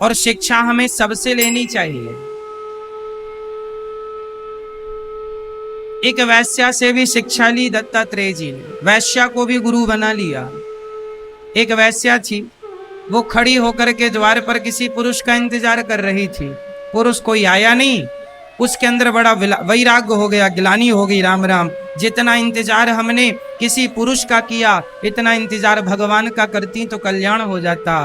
और शिक्षा हमें सबसे लेनी चाहिए। एक वैश्या से भी शिक्षा ली दत्तात्रेय जी ने, वैश्या को भी गुरु बना लिया। एक वैश्या थी, वो खड़ी होकर के द्वार पर किसी पुरुष का इंतजार कर रही थी। पुरुष कोई आया नहीं, उसके अंदर बड़ा वैराग्य हो गया, गिलानी हो गई। राम राम, जितना इंतजार हमने किसी पुरुष का किया, इतना इंतजार भगवान का करती तो कल्याण हो जाता।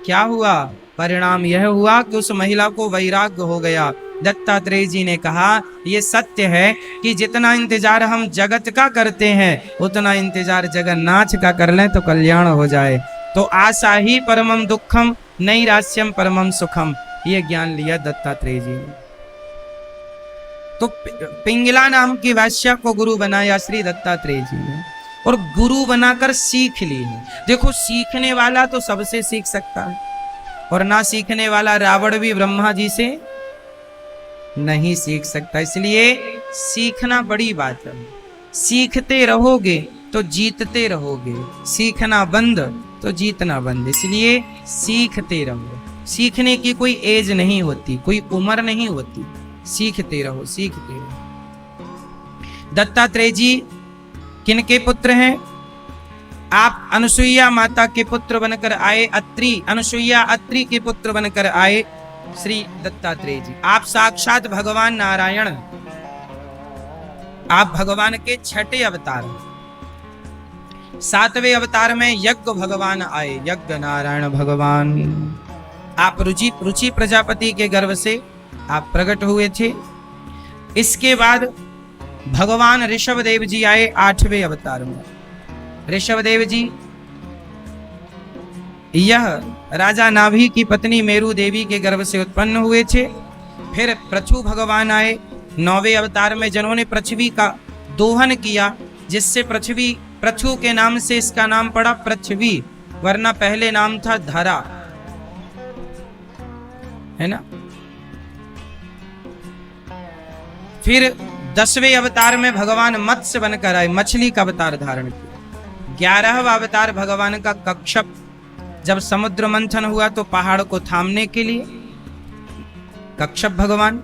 क्या हुआ? परिणाम यह हुआ कि उस महिला को वैराग्य हो गया। दत्तात्रेय जी ने कहा, यह सत्य है कि जितना इंतजार हम जगत का करते हैं, उतना इंतजार जगन्नाथ का कर लें तो कल्याण हो जाए। तो आशा ही परमम दुखम नैराश्यम परमम सुखम, ये ज्ञान लिया दत्तात्रेय जी ने। तो पिंगला नाम की वैश्या को गुरु बनाया श्री दत्तात्रेय जी ने, और गुरु बनाकर सीख ली है। देखो, सीखने वाला तो सबसे सीख सकता है, और ना सीखने वाला रावण भी ब्रह्मा जी से नहीं सीख सकता। इसलिए सीखना बड़ी बात है। सीखते रहोगे तो जीतते रहोगे, सीखना बंद तो जीतना बंद। इसलिए सीखते रहो। सीखने की कोई एज नहीं होती, कोई उम्र नहीं होती। सीखते रहो, सीखते रहो। दत्तात्रेय जी किनके पुत्र हैं? आप अनुसुईया माता के पुत्र बनकर आए। अत्रि, अनुसुईया अत्रि के पुत्र बनकर आए श्री दत्तात्रेय जी। आप साक्षात भगवान नारायण, आप भगवान के छठे अवतार। सातवें अवतार में यज्ञ भगवान आए, यज्ञ नारायण भगवान। आप रुचि प्रजापति के गर्भ से आप प्रकट हुए थे। इसके बाद भगवान ऋषभदेव जी आए आठवें अवतार में। ऋषभदेव जी यह राजा नाभि की पत्नी मेरु देवी के गर्भ से उत्पन्न हुए थे। फिर पृथु भगवान आए नौवें अवतार में, जिन्होंने पृथ्वी का दोहन किया, जिससे पृथु के नाम से इसका नाम पड़ा पृथ्वी, वरना पहले नाम था धरा, है ना। फिर 10वें अवतार में भगवान मत्स्य बनकर आए, मछली का अवतार धारण किया। 11वां अवतार भगवान का कच्छप, जब समुद्र मंथन हुआ तो पहाड़ को थामने के लिए कच्छप भगवान।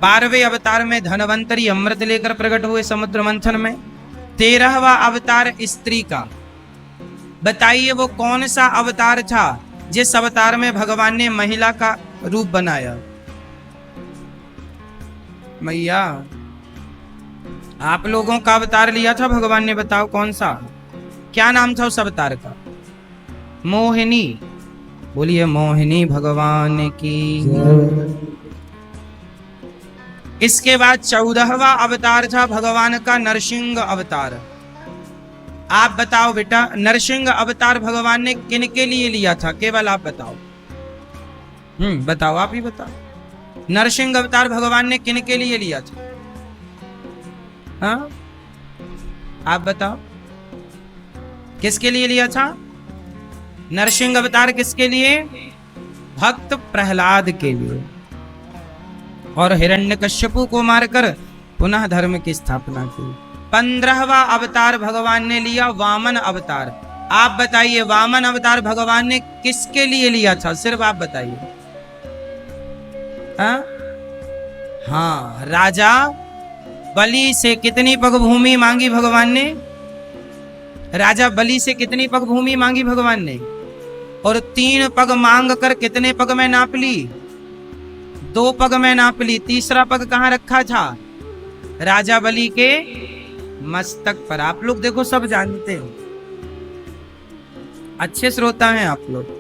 12वें अवतार में धनवंतरी अमृत लेकर प्रकट हुए समुद्र मंथन में। 13वां अवतार स्त्री का। बताइए वो कौन सा अवतार था जिस अवतार में भगवान ने महिला का रूप बनाया? मैया, आप लोगों का अवतार लिया था भगवान ने, बताओ कौन सा? क्या नाम था उस अवतार का? मोहिनी। बोलिए मोहिनी भगवान की। इसके बाद 14वां अवतार था भगवान का नरसिंह अवतार। आप बताओ बेटा, नरसिंह अवतार भगवान ने किन के लिए लिया था? केवल आप बताओ। बताओ, आप ही बताओ। नरसिंह अवतार भगवान ने किन के लिए लिया था? हाँ, आप बताओ, किसके लिए लिया था नरसिंह अवतार? किसके लिए? भक्त प्रहलाद के लिए। और हिरण्यकश्यपु को मारकर पुनः धर्म की स्थापना की। 15वां अवतार भगवान ने लिया वामन अवतार। आप बताइए, वामन अवतार भगवान ने किसके लिए लिया था? सिर्फ आप बताइए। हाँ, राजा बलि से कितनी पग भूमि मांगी भगवान ने? राजा बलि से कितनी पग भूमि मांगी भगवान ने? और 3 पग मांग कर कितने पग में नाप ली? 2 पग में नाप ली। तीसरा पग कहाँ रखा था? राजा बलि के मस्तक पर। आप लोग देखो, सब जानते हो, अच्छे श्रोता हैं आप लोग।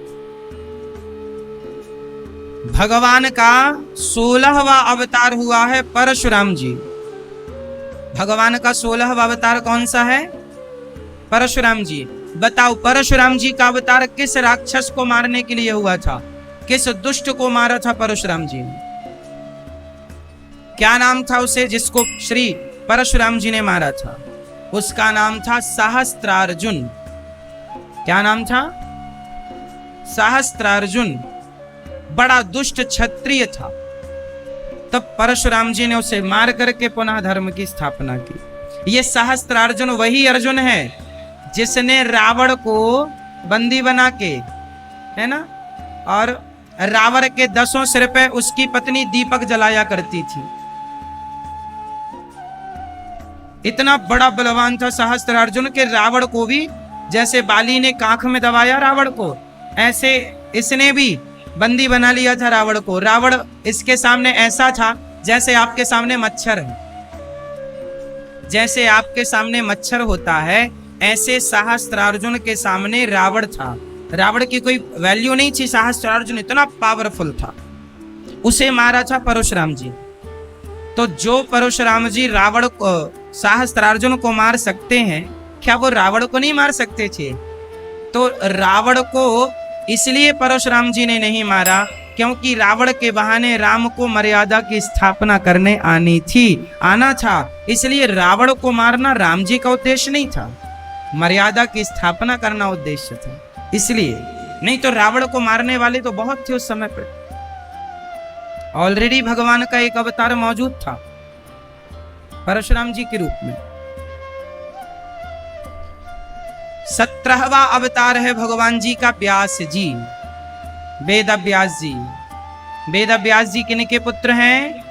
भगवान का 16वां अवतार हुआ है परशुराम जी। भगवान का 16वां अवतार कौन सा है? परशुराम जी। बताओ, परशुराम जी का अवतार किस राक्षस को मारने के लिए हुआ था? किस दुष्ट को मारा था परशुराम जी ने? क्या नाम था उसे जिसको श्री परशुराम जी ने मारा था? उसका नाम था सहस्त्रार्जुन। क्या नाम था? सहस्त्रार्जुन। बड़ा दुष्ट क्षत्रिय था। तब परशुराम जी ने उसे मार करके पुनः धर्म की स्थापना की। ये सहस्त्रार्जुन वही अर्जुन है जिसने रावण को बंदी बना के, है ना, और रावण के 10 सिर पे उसकी पत्नी दीपक जलाया करती थी। इतना बड़ा बलवान था सहस्त्रार्जुन के रावण को भी, जैसे बाली ने कांख में दबाया रावण को, ऐसे इसने भी बंदी बना लिया था रावण को। रावण इसके सामने ऐसा था जैसे आपके सामने मच्छर है। जैसे आपके सामने मच्छर होता है, ऐसे सहस्त्रार्जुन के सामने रावण था। रावण की कोई वैल्यू नहीं थी, सहस्त्रार्जुन इतना पावरफुल था। उसे मारा था परशुराम जी। तो जो परशुराम जी रावण को, सहस्त्रार्जुन को मार सकते हैं, क्या वो रावण को नहीं मार सकते थे? तो रावण को इसलिए परशुराम जी ने नहीं मारा क्योंकि रावण के बहाने राम को मर्यादा की स्थापना करने आना था। इसलिए रावण को मारना राम जी का उद्देश्य नहीं था, मर्यादा की स्थापना करना उद्देश्य था। इसलिए नहीं तो रावण को मारने वाले तो बहुत थे उस समय पर। ऑलरेडी भगवान का एक अवतार मौजूद था परशुराम जी के रूप में। 17वां अवतार है भगवान जी का व्यास जी, वेद व्यास जी। वेद व्यास जी किनके पुत्र हैं?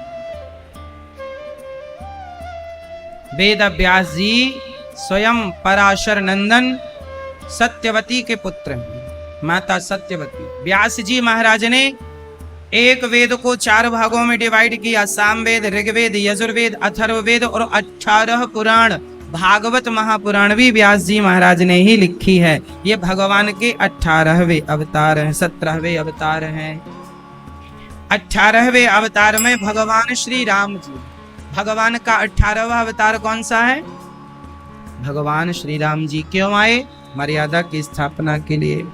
वेद व्यास जी स्वयं पराशर नंदन सत्यवती के पुत्र हैं, माता सत्यवती। व्यास जी महाराज ने एक वेद को 4 भागों में डिवाइड किया, सामवेद, ऋग्वेद, यजुर्वेद, अथर्ववेद और 18 पुराण। भागवत महापुराण भी व्यास जी महाराज ने ही लिखी है। ये भगवान के 18वें अवतार हैं, 17वें अवतार हैं। 18वें अवतार में भगवान श्री राम जी, भगवान का 18वां अवतार कौन सा है? भगवान श्री राम जी क्यों आए? मर्यादा की स्थापना के लिए।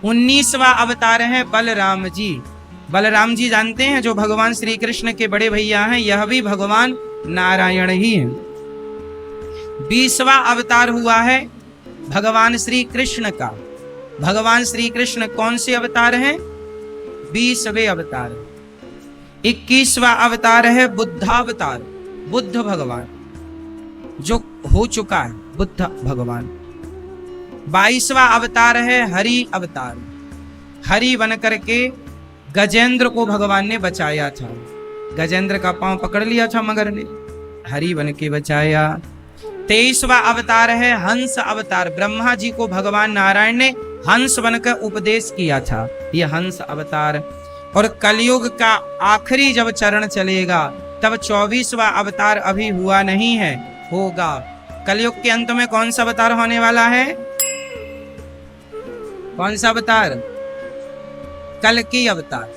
19वां अवतार है बलराम जी। बलराम जी जानते हैं, जो भगवान श्री कृष्ण के बड़े भैया हैं, यह भी भगवान नारायण ही हैं। 20वां अवतार हुआ है भगवान श्री कृष्ण का। भगवान श्री कृष्ण कौन से अवतार हैं? 20वें अवतार। 21वां अवतार है बुद्धावतार, बुद्ध भगवान जो हो चुका है, बुद्ध भगवान। 22वां अवतार है हरि अवतार। हरि बन करके गजेंद्र को भगवान ने बचाया था। गजेंद्र का पांव पकड़ लिया था मगर ने, हरि बन के बचाया। 23वां अवतार है हंस अवतार। ब्रह्मा जी को भगवान नारायण ने हंस बनकर उपदेश किया था, यह हंस अवतार। और कलयुग का आखिरी जब चरण चलेगा तब 24वां अवतार अभी हुआ नहीं है, होगा। कलयुग के अंत में कौन सा अवतार होने वाला है? कौन सा अवतार? कल्कि अवतार।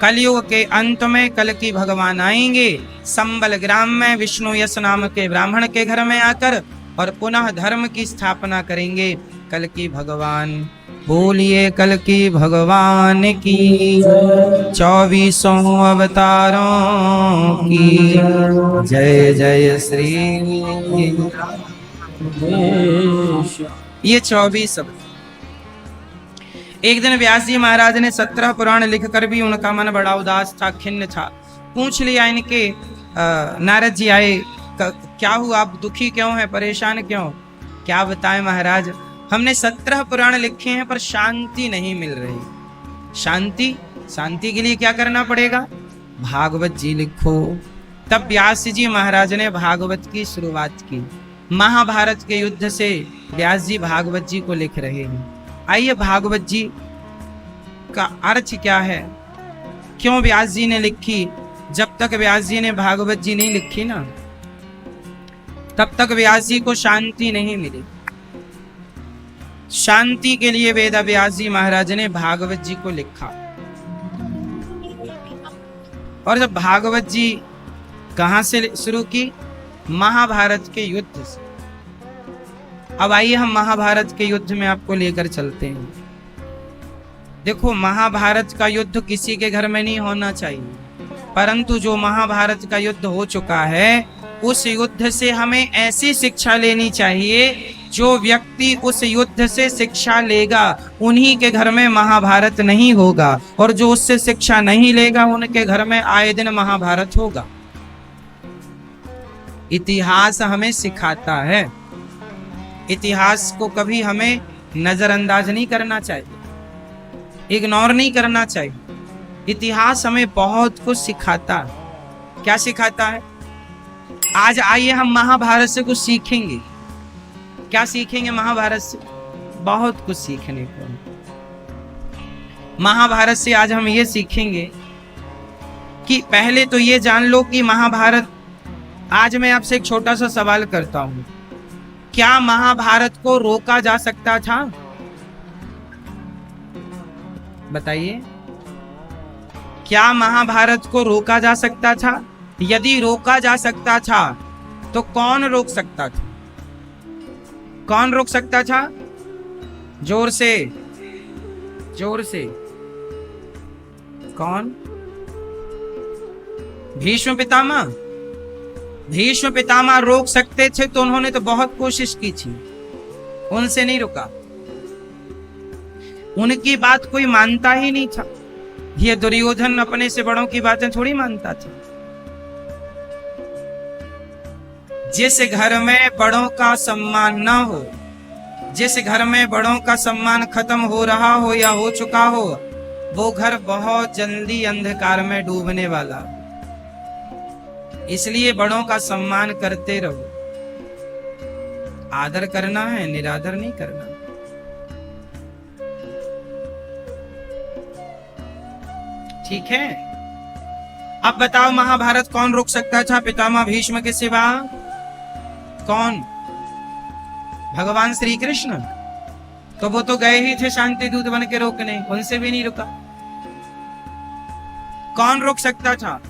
कलयुग के अंत में कल्कि भगवान आएंगे संबल ग्राम में विष्णु यश नाम के ब्राह्मण के घर में आकर, और पुनः धर्म की स्थापना करेंगे कल्कि भगवान। बोलिए कल्कि भगवान की 24 अवतारों की जय जय श्री। ये 24 अवतार। एक दिन व्यास जी महाराज ने 17 पुराण लिखकर भी उनका मन बड़ा उदास था, खिन्न था। पूछ लिया इनके, नारद जी आए, क्या हुआ, आप दुखी क्यों हैं, परेशान क्यों? क्या बताएं महाराज, हमने 17 पुराण लिखे हैं पर शांति नहीं मिल रही। शांति के लिए क्या करना पड़ेगा? भागवत जी लिखो। तब व्यास जी महाराज ने भागवत की शुरुआत की। महाभारत के युद्ध से व्यास जी भागवत जी को लिख रहे हैं। आइए, भागवत जी का अर्थ क्या है, क्यों व्यास जी ने लिखी? जब तक व्यास जी ने भागवत जी नहीं लिखी ना, तब तक व्यास जी को शांति नहीं मिली। शांति के लिए वेद व्यास जी महाराज ने भागवत जी को लिखा। और जब भागवत जी कहां से शुरू की? महाभारत के युद्ध से। अब आइए हम महाभारत के युद्ध में आपको लेकर चलते हैं। देखो, महाभारत का युद्ध किसी के घर में नहीं होना चाहिए, परंतु जो महाभारत का युद्ध हो चुका है, उस युद्ध से हमें ऐसी शिक्षा लेनी चाहिए जो व्यक्ति उस युद्ध से शिक्षा लेगा उन्हीं के घर में महाभारत नहीं होगा, और जो उससे शिक्षा नहीं लेगा उनके घर में आए दिन महाभारत होगा। इतिहास हमें सिखाता है, इतिहास को कभी हमें नजरअंदाज नहीं करना चाहिए। इग्नोर नहीं करना चाहिए। इतिहास हमें बहुत कुछ सिखाता है। क्या सिखाता है? आज आइए हम महाभारत से कुछ सीखेंगे। क्या सीखेंगे महाभारत से? बहुत कुछ सीखने को। महाभारत से आज हम ये सीखेंगे कि पहले तो ये जान लो कि महाभारत, आज मैं आपसे एक छोटा सा सवाल करता हूं, क्या महाभारत को रोका जा सकता था? बताइए, क्या महाभारत को रोका जा सकता था? यदि रोका जा सकता था तो कौन रोक सकता था? कौन रोक सकता था? जोर से, जोर से। कौन? भीष्म पितामह। भीष्म पितामह रोक सकते थे तो उन्होंने तो बहुत कोशिश की थी, उनसे नहीं रुका। उनकी बात कोई मानता ही नहीं था। ये दुर्योधन अपने से बड़ों की बातें थोड़ी मानता था। जिस घर में बड़ों का सम्मान न हो, जिस घर में बड़ों का सम्मान खत्म हो रहा हो या हो चुका हो, वो घर बहुत जल्दी अंधकार में डूबने वाला। इसलिए बड़ों का सम्मान करते रहो। आदर करना है, निरादर नहीं करना। ठीक है? अब बताओ महाभारत कौन रोक सकता था पितामह भीष्म के सिवा? कौन? भगवान श्री कृष्ण। तो वो तो गए ही थे शांति दूत बन के रोकने, उनसे भी नहीं रुका। कौन रोक सकता था?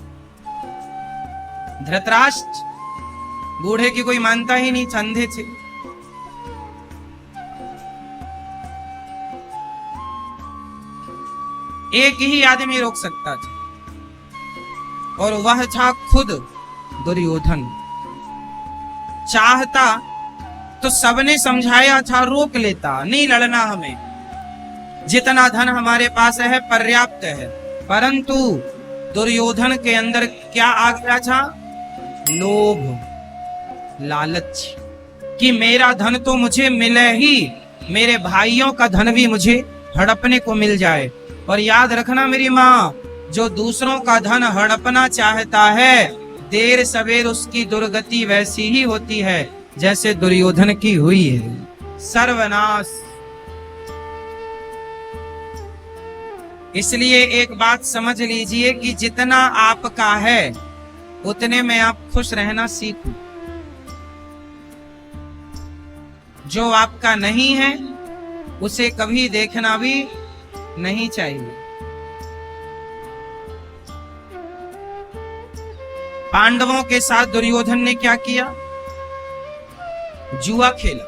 धृतराष्ट्र। बूढ़े की कोई मानता ही नहीं, अंधे थे। एक ही आदमी रोक सकता था और वह था खुद दुर्योधन। चाहता तो सबने समझाया था, रोक लेता, नहीं लड़ना हमें, जितना धन हमारे पास है पर्याप्त है। परंतु दुर्योधन के अंदर क्या आ गया था? लोभ, लालच, कि मेरा धन तो मुझे मिले ही, मेरे भाइयों का धन भी मुझे हड़पने को मिल जाए। और याद रखना मेरी माँ, जो दूसरों का धन हड़पना चाहता है, देर सवेर उसकी दुर्गति वैसी ही होती है जैसे दुर्योधन की हुई है, सर्वनाश। इसलिए एक बात समझ लीजिए कि जितना आपका है उतने में आप खुश रहना सीखो। जो आपका नहीं है उसे कभी देखना भी नहीं चाहिए। पांडवों के साथ दुर्योधन ने क्या किया? जुआ खेला।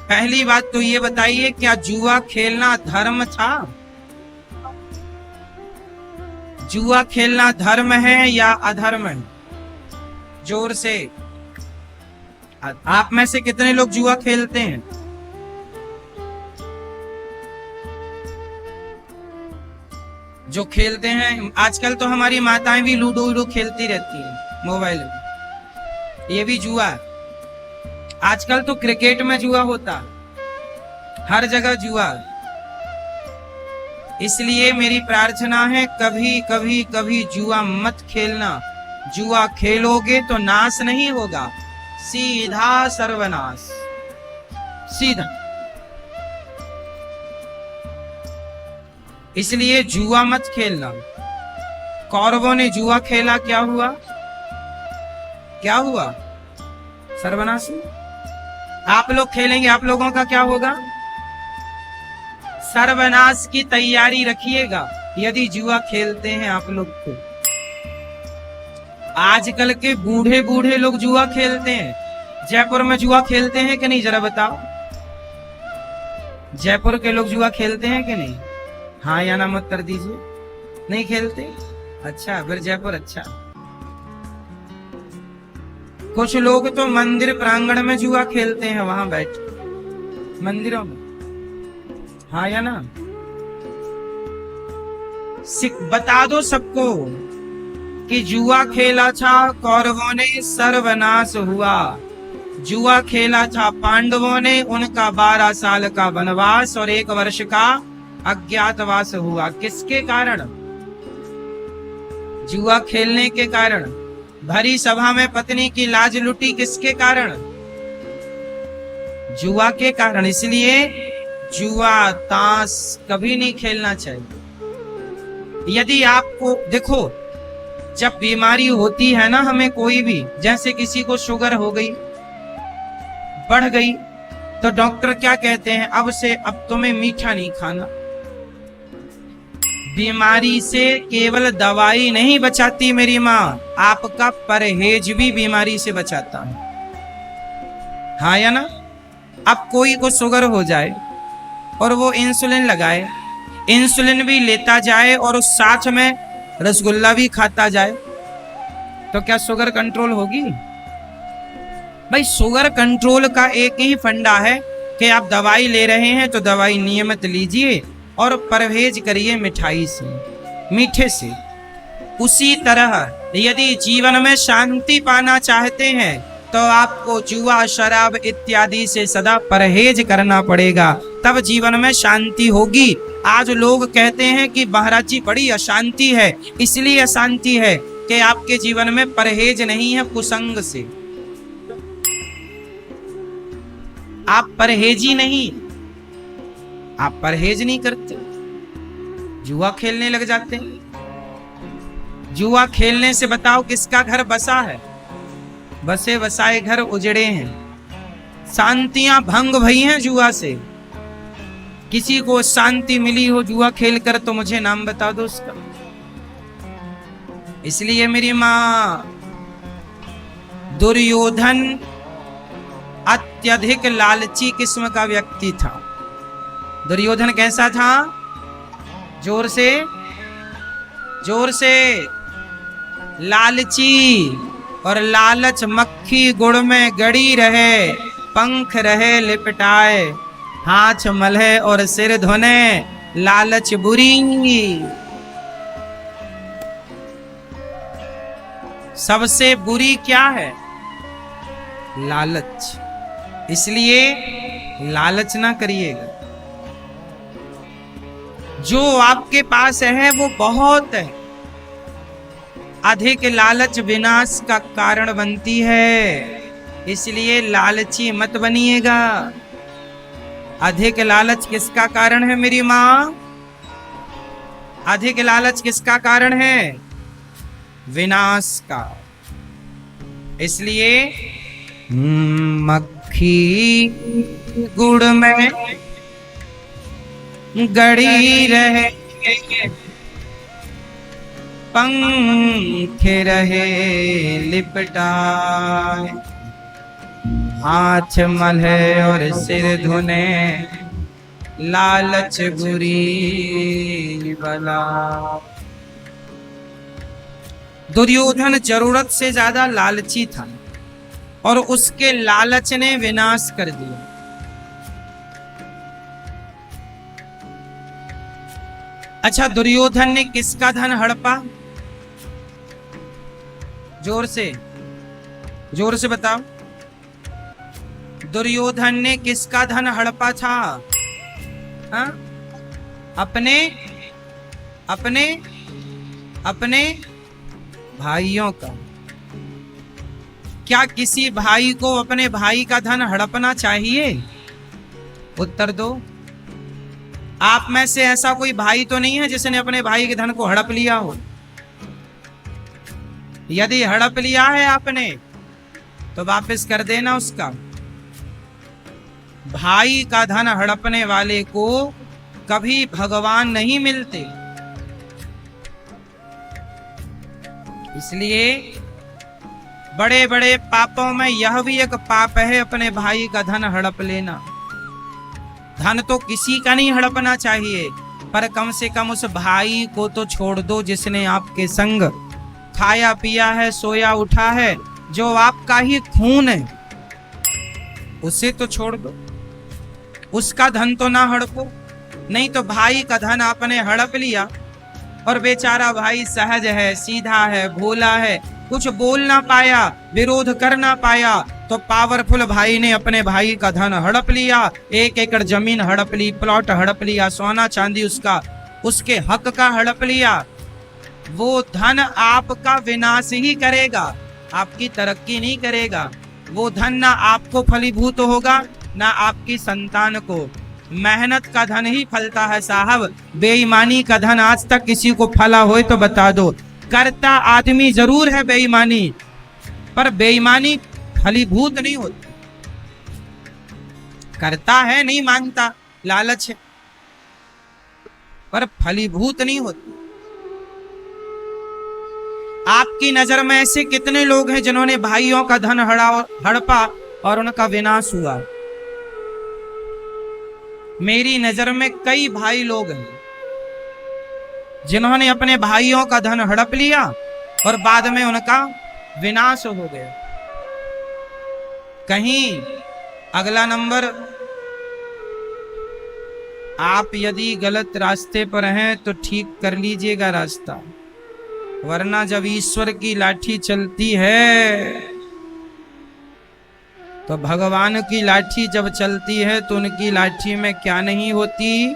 पहली बात तो ये बताइए, क्या जुआ खेलना धर्म था? जुआ खेलना धर्म है या अधर्म है? जोर से। आप में से कितने लोग जुआ खेलते हैं? जो खेलते हैं, आजकल तो हमारी माताएं भी लूडो वूडो खेलती रहती हैं मोबाइल में, ये भी जुआ है। आजकल तो क्रिकेट में जुआ होता, हर जगह जुआ। इसलिए मेरी प्रार्थना है, कभी कभी कभी जुआ मत खेलना। जुआ खेलोगे तो नाश नहीं होगा, सीधा सर्वनाश, सीधा। इसलिए जुआ मत खेलना। कौरवों ने जुआ खेला, क्या हुआ? क्या हुआ? सर्वनाश। आप लोग खेलेंगे, आप लोगों का क्या होगा? सर्वनाश की तैयारी रखिएगा यदि जुआ खेलते हैं आप लोग को। आजकल के बूढ़े बूढ़े लोग जुआ खेलते हैं। जयपुर में जुआ खेलते हैं कि नहीं, जरा बताओ। जयपुर के लोग जुआ खेलते हैं कि नहीं? हाँ या ना मत कर दीजिए। नहीं खेलते? अच्छा, फिर जयपुर अच्छा। कुछ लोग तो मंदिर प्रांगण में जुआ खेलते हैं, वहां बैठ मंदिरों में। हाँ या ना? बता दो सबको कि जुआ खेला था कौरवों ने, सर्वनाश हुआ। जुआ खेला था पांडवों ने, उनका 12 साल का वनवास और 1 वर्ष का अज्ञातवास हुआ। किसके कारण? जुआ खेलने के कारण। भरी सभा में पत्नी की लाज लुटी, किसके कारण? जुआ के कारण। इसलिए जुआ ताश कभी नहीं खेलना चाहिए। यदि आपको देखो, जब बीमारी होती है ना हमें कोई भी, जैसे किसी को शुगर हो गई, बढ़ गई, तो डॉक्टर क्या कहते हैं? अब तुम्हें मीठा नहीं खाना। बीमारी से केवल दवाई नहीं बचाती मेरी माँ, आपका परहेज भी बीमारी से बचाता है। हाँ या ना? अब कोई को शुगर हो जाए और वो इंसुलिन लगाए, इंसुलिन भी लेता जाए और उस साथ में रसगुल्ला भी खाता जाए, तो क्या शुगर कंट्रोल होगी? भाई शुगर कंट्रोल का एक ही फंडा है कि आप दवाई ले रहे हैं तो दवाई नियमित लीजिए और परहेज करिए मिठाई से, मीठे से। उसी तरह यदि जीवन में शांति पाना चाहते हैं तो आपको जुआ, शराब इत्यादि से सदा परहेज करना पड़ेगा, तब जीवन में शांति होगी। आज लोग कहते हैं कि महाराज जी बड़ी अशांति है, इसलिए अशांति है कि आपके जीवन में परहेज नहीं है कुसंग से। आप परहेजी नहीं, आप परहेज नहीं करते, जुआ खेलने लग जाते हैं। जुआ खेलने से बताओ किसका घर बसा है? बसे बसाए घर उजड़े हैं, शांतियां भंग भई हैं जुआ से। किसी को शांति मिली हो जुआ खेलकर तो मुझे नाम बता दो उसका। इसलिए मेरी मां, दुर्योधन अत्यधिक लालची किस्म का व्यक्ति था। दुर्योधन कैसा था? जोर से, जोर से। लालची, और लालच मक्खी गुड़ में गड़ी रहे, पंख रहे लिपटाए, हाथ मलहे और सिर धोने, लालच बुरी। सबसे बुरी क्या है? लालच। इसलिए लालच ना करिएगा। जो आपके पास है वो बहुत है, अधिक लालच विनाश का कारण बनती है, इसलिए लालची मत बनिएगा। अधिक लालच किसका कारण है मेरी मां? अधिक लालच किसका कारण है? विनाश का। इसलिए मक्खी गुड़ में गड़ी रहे, पंख रहे लिपटाए, हाथ मलहे और सिर धुने, लालच बुरी बला। दुर्योधन जरूरत से ज्यादा लालची था और उसके लालच ने विनाश कर दिया। अच्छा, दुर्योधन ने किसका धन हड़पा? जोर से, जोर से बताओ। दुर्योधन ने किसका धन हड़पा था? हा? अपने अपने अपने भाइयों का। क्या किसी भाई को अपने भाई का धन हड़पना चाहिए? उत्तर दो। आप में से ऐसा कोई भाई तो नहीं है जिसने अपने भाई के धन को हड़प लिया हो? यदि हड़प लिया है आपने तो वापस कर देना उसका। भाई का धन हड़पने वाले को कभी भगवान नहीं मिलते। इसलिए बड़े बड़े पापों में यह भी एक पाप है, अपने भाई का धन हड़प लेना। धन तो किसी का नहीं हड़पना चाहिए, पर कम से कम उस भाई को तो छोड़ दो जिसने आपके संग खाया पिया है, सोया उठा है, जो आपका ही खून है, उसे तो छोड़ दो। उसका धन तो ना हड़पो। नहीं तो भाई का धन आपने हड़प लिया और बेचारा भाई सहज है, सीधा है, भोला है, कुछ बोल ना पाया, विरोध कर ना पाया, तो पावरफुल भाई ने अपने भाई का धन हड़प लिया, 1 एकड़ जमीन हड़प ली, प्लॉट हड़प लिया, सोना चांदी उसका उसके हक का हड़प लिया। वो धन आपका विनाश ही करेगा, आपकी तरक्की नहीं करेगा। वो धन ना आपको फलीभूत होगा ना आपकी संतान को। मेहनत का धन ही फलता है साहब, बेईमानी का धन आज तक किसी को फला हो तो बता दो। करता आदमी जरूर है बेईमानी, पर बेईमानी फलीभूत नहीं होती। करता है, नहीं मांगता, लालच है, पर फलीभूत नहीं होती। आपकी नजर में ऐसे कितने लोग हैं जिन्होंने भाइयों का धन हड़पा और उनका विनाश हुआ। मेरी नजर में कई भाई लोग हैं जिन्होंने अपने भाइयों का धन हड़प लिया और बाद में उनका विनाश हो गया। कहीं अगला नंबर, आप यदि गलत रास्ते पर हैं तो ठीक कर लीजिएगा रास्ता, वरना जब ईश्वर की लाठी चलती है तो भगवान की लाठी जब चलती है तो उनकी लाठी में क्या नहीं होती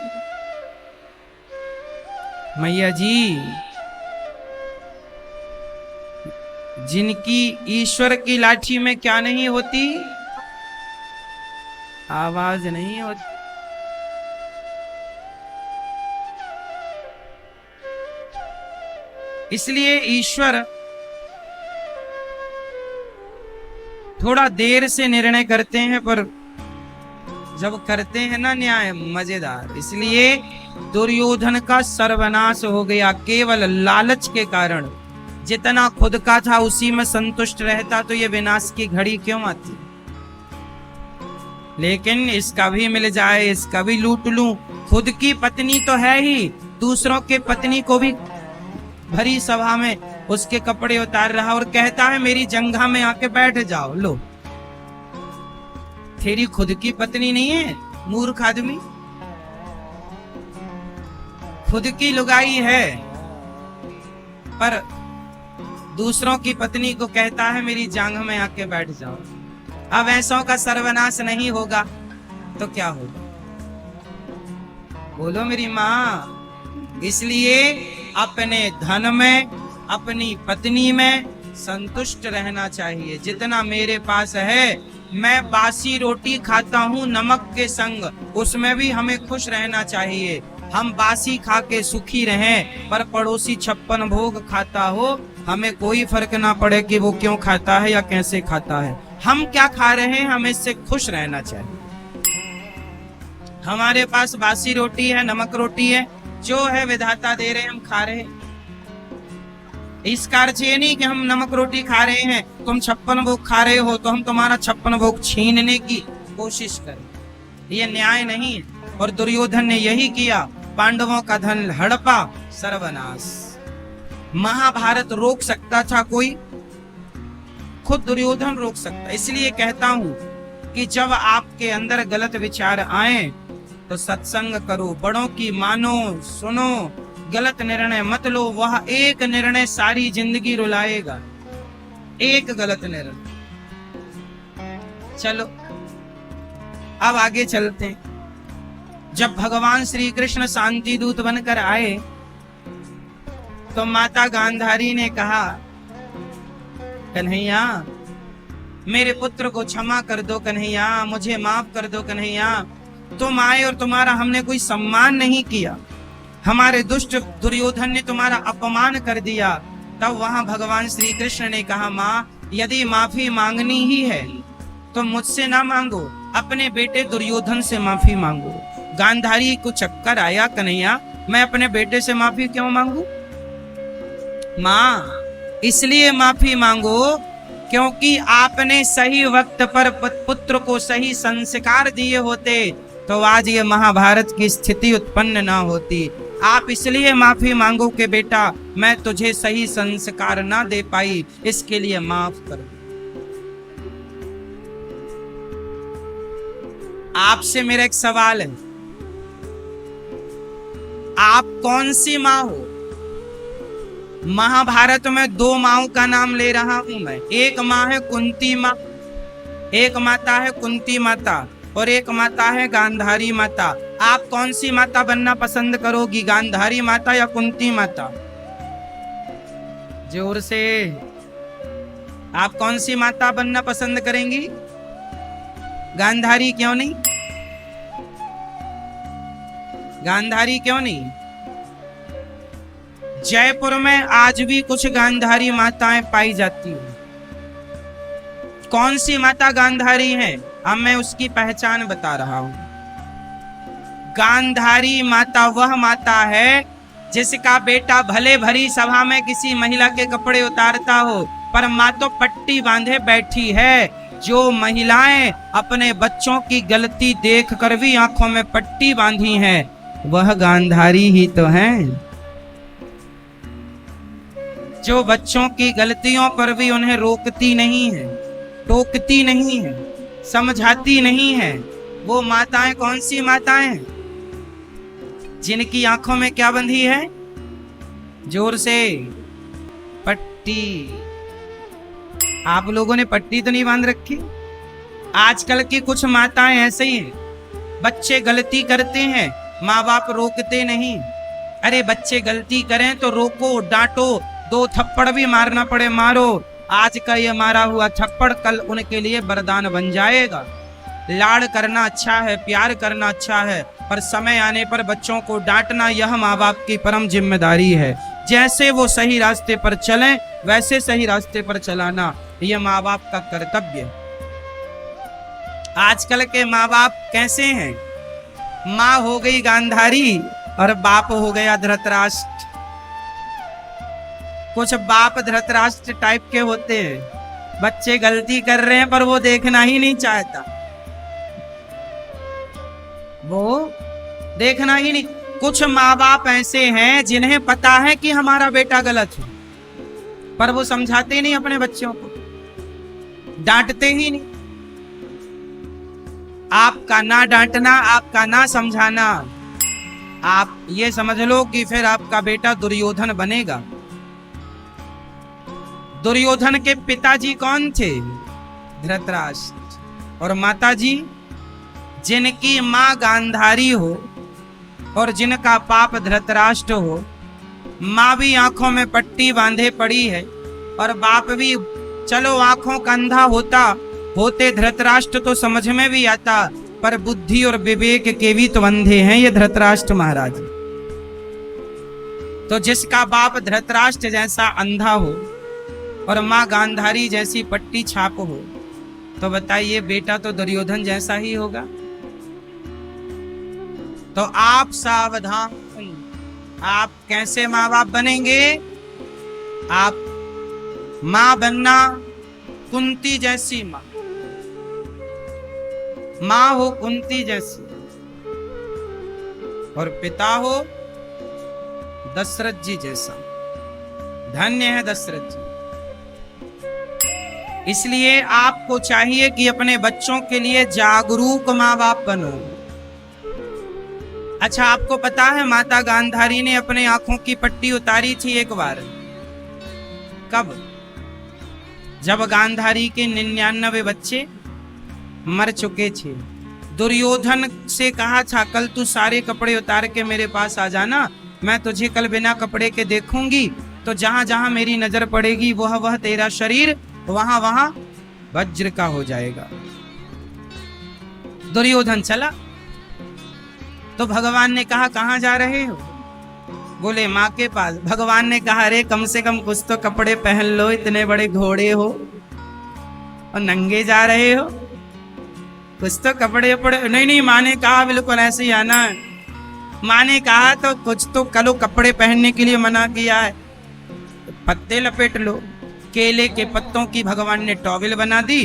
मैया जी। जिनकी ईश्वर की लाठी में क्या नहीं होती, आवाज नहीं होती। इसलिए ईश्वर थोड़ा देर से निर्णय करते हैं, पर जब करते हैं ना न्याय मजेदार। इसलिए दुर्योधन का सर्वनाश हो गया केवल लालच के कारण। जितना खुद का था उसी में संतुष्ट रहता तो ये विनाश की घड़ी क्यों आती। लेकिन इसका भी मिल जाए, इसका भी लूट लूं। खुद की पत्नी तो है ही, दूसरों के पत्नी को भी भरी सभा में उसके कपड़े उतार रहा और कहता है मेरी जंघा में आके बैठ जाओ। लो, तेरी खुद की पत्नी नहीं है मूर्ख आदमी, खुद की लुगाई है, पर दूसरों की पत्नी को कहता है मेरी जांघ में आके बैठ जाओ। अब ऐसों का सर्वनाश नहीं होगा तो क्या होगा, बोलो मेरी माँ। इसलिए अपने धन में, अपनी पत्नी में संतुष्ट रहना चाहिए। जितना मेरे पास है, मैं बासी रोटी खाता हूँ नमक के संग, उसमें भी हमें खुश रहना चाहिए। हम बासी खा के सुखी रहें, पर पड़ोसी 56 भोग खाता हो, हमें कोई फर्क ना पड़े कि वो क्यों खाता है या कैसे खाता है। हम क्या खा रहे हैं, हमें इससे खुश रहना चाहिए। हमारे पास बासी रोटी है, नमक रोटी है, जो है विधाता दे रहे, हम खा रहे हैं। इसका अर्थ ये नहीं कि हम नमक रोटी खा रहे हैं, तुम 56 भोग खा रहे हो तो हम तुम्हारा 56 भोग छीनने की कोशिश करें। ये न्याय नहीं है। और दुर्योधन ने यही किया, पांडवों का धन हड़पा, सर्वनाश। महाभारत रोक सकता था कोई? खुद दुर्योधन रोक सकता। इसलिए कहता हूं कि जब आपके अंदर गलत विचार आए तो सत्संग करो, बड़ों की मानो, सुनो, गलत निर्णय मत लो। वह एक निर्णय सारी जिंदगी रुलाएगा, एक गलत निर्णय। चलो अब आगे चलते हैं। जब भगवान श्री कृष्ण शांति दूत बनकर आए तो माता गांधारी ने कहा, कन्हैया मेरे पुत्र को क्षमा कर दो, कन्हैया मुझे माफ कर दो, कन्हैया तुम आए और तुम्हारा हमने कोई सम्मान नहीं किया, हमारे दुष्ट दुर्योधन ने तुम्हारा अपमान कर दिया। तब वहां भगवान श्री कृष्ण ने कहा, माँ यदि माफी मांगनी ही है तो मुझसे ना मांगो, अपने बेटे दुर्योधन से माफी मांगो। गांधारी को चक्कर आया, कन्हैया मैं अपने बेटे से माफी क्यों मांगू? माँ इसलिए माफी मांगो क्योंकि आपने सही वक्त पर पुत्र को सही संस्कार दिए होते तो आज ये महाभारत की स्थिति उत्पन्न ना होती। आप इसलिए माफी मांगो कि बेटा मैं तुझे सही संस्कार ना दे पाई, इसके लिए माफ कर। आपसे मेरा एक सवाल है, आप कौन सी माँ हो? महाभारत में 2 माँओं का नाम ले रहा हूं मैं। एक माँ है कुंती माँ एक माता है कुंती माता और एक माता है गांधारी माता। आप कौन सी माता बनना पसंद करोगी, गांधारी माता या कुंती माता? जोर से। आप कौन सी माता बनना पसंद करेंगी? गांधारी क्यों नहीं? गांधारी क्यों नहीं? जयपुर में आज भी कुछ गांधारी माताएं पाई जाती हैं। कौन सी माता गांधारी है? अब मैं उसकी पहचान बता रहा हूं। गांधारी माता वह माता है जिसका बेटा भले भरी सभा में किसी महिला के कपड़े उतारता हो, पर माँ तो पट्टी बांधे बैठी है। जो महिलाएं अपने बच्चों की गलती देख कर भी आंखों में पट्टी बांधी हैं, वह गांधारी ही तो हैं। जो बच्चों की गलतियों पर भी उन्हें रोकती नहीं है, टोकती नहीं है, समझाती नहीं है, वो माताएं कौन सी माताएं हैं? जिनकी आंखों में क्या बंधी है? जोर से। पट्टी। आप लोगों ने पट्टी तो नहीं बांध रखी? आजकल की कुछ माताएं ऐसे ही हैं। बच्चे गलती करते हैं, माँ बाप रोकते नहीं। अरे बच्चे गलती करें तो रोको, डांटो, 2 थप्पड़ भी मारना पड़े मारो। आज का ये मारा हुआ थप्पड़ कल उनके लिए वरदान बन जाएगा। लाड़ करना अच्छा है, प्यार करना अच्छा है, पर समय आने पर बच्चों को डांटना यह माँ बाप की परम जिम्मेदारी है। जैसे वो सही रास्ते पर चलें वैसे सही रास्ते पर चलाना यह माँ बाप का कर्तव्य है। आजकल के माँ बाप कैसे हैं? माँ हो गई गांधारी और बाप हो गया धृतराष्ट्र। कुछ बाप धृतराष्ट्र टाइप के होते हैं। बच्चे गलती कर रहे हैं पर वो देखना ही नहीं चाहता, वो देखना ही नहीं। कुछ माँ बाप ऐसे हैं जिन्हें पता है कि हमारा बेटा गलत है, पर वो समझाते नहीं अपने बच्चों को, डांटते ही नहीं। आपका ना डांटना, आपका ना समझाना, आप ये समझ लो कि फिर आपका बेटा दुर्योधन बनेगा। दुर्योधन के पिताजी कौन थे? धृतराष्ट्र। और माताजी? जिनकी मां गांधारी हो और जिनका पाप धृतराष्ट्र हो। मां भी आंखों में पट्टी बांधे पड़ी है और बाप भी चलो आंखों का अंधा होते धृतराष्ट्र तो समझ में भी आता, पर बुद्धि और विवेक के भी तो अंधे हैं ये धृतराष्ट्र महाराज। तो जिसका बाप धृतराष्ट्र जैसा अंधा हो और मां गांधारी जैसी पट्टी छाप हो, तो बताइए बेटा तो दुर्योधन जैसा ही होगा। तो आप सावधान। आप कैसे माँ बाप बनेंगे? आप माँ बनना कुंती जैसी माँ हो, कुंती जैसी, और पिता हो दशरथ जी जैसा। धन्य है दशरथ जी। इसलिए आपको चाहिए कि अपने बच्चों के लिए जागरूक माँ बाप बनो। अच्छा, आपको पता है माता गांधारी ने अपने आंखों की पट्टी उतारी थी एक बार? कब? जब गांधारी के 99 बच्चे मर चुके थे। दुर्योधन से कहा था कल तू सारे कपड़े उतार के मेरे पास आ जाना, मैं तुझे कल बिना कपड़े के देखूंगी, तो जहां जहां मेरी नजर पड़ेगी वह तेरा शरीर वहां वहां वज्र का हो जाएगा। दुर्योधन चला तो भगवान ने कहा कहां जा रहे हो? बोले माँ के पास। भगवान ने कहा अरे कम से कम कुछ तो कपड़े पहन लो, इतने बड़े घोड़े हो और नंगे जा रहे हो, कुछ तो कपड़े उपड़े। नहीं, माँ ने कहा बिल्कुल ऐसे ही आना है। माँ ने कहा तो कुछ तो कलो, कपड़े पहनने के लिए मना किया है, पत्ते लपेट लो। केले के पत्तों की भगवान ने टॉवेल बना दी,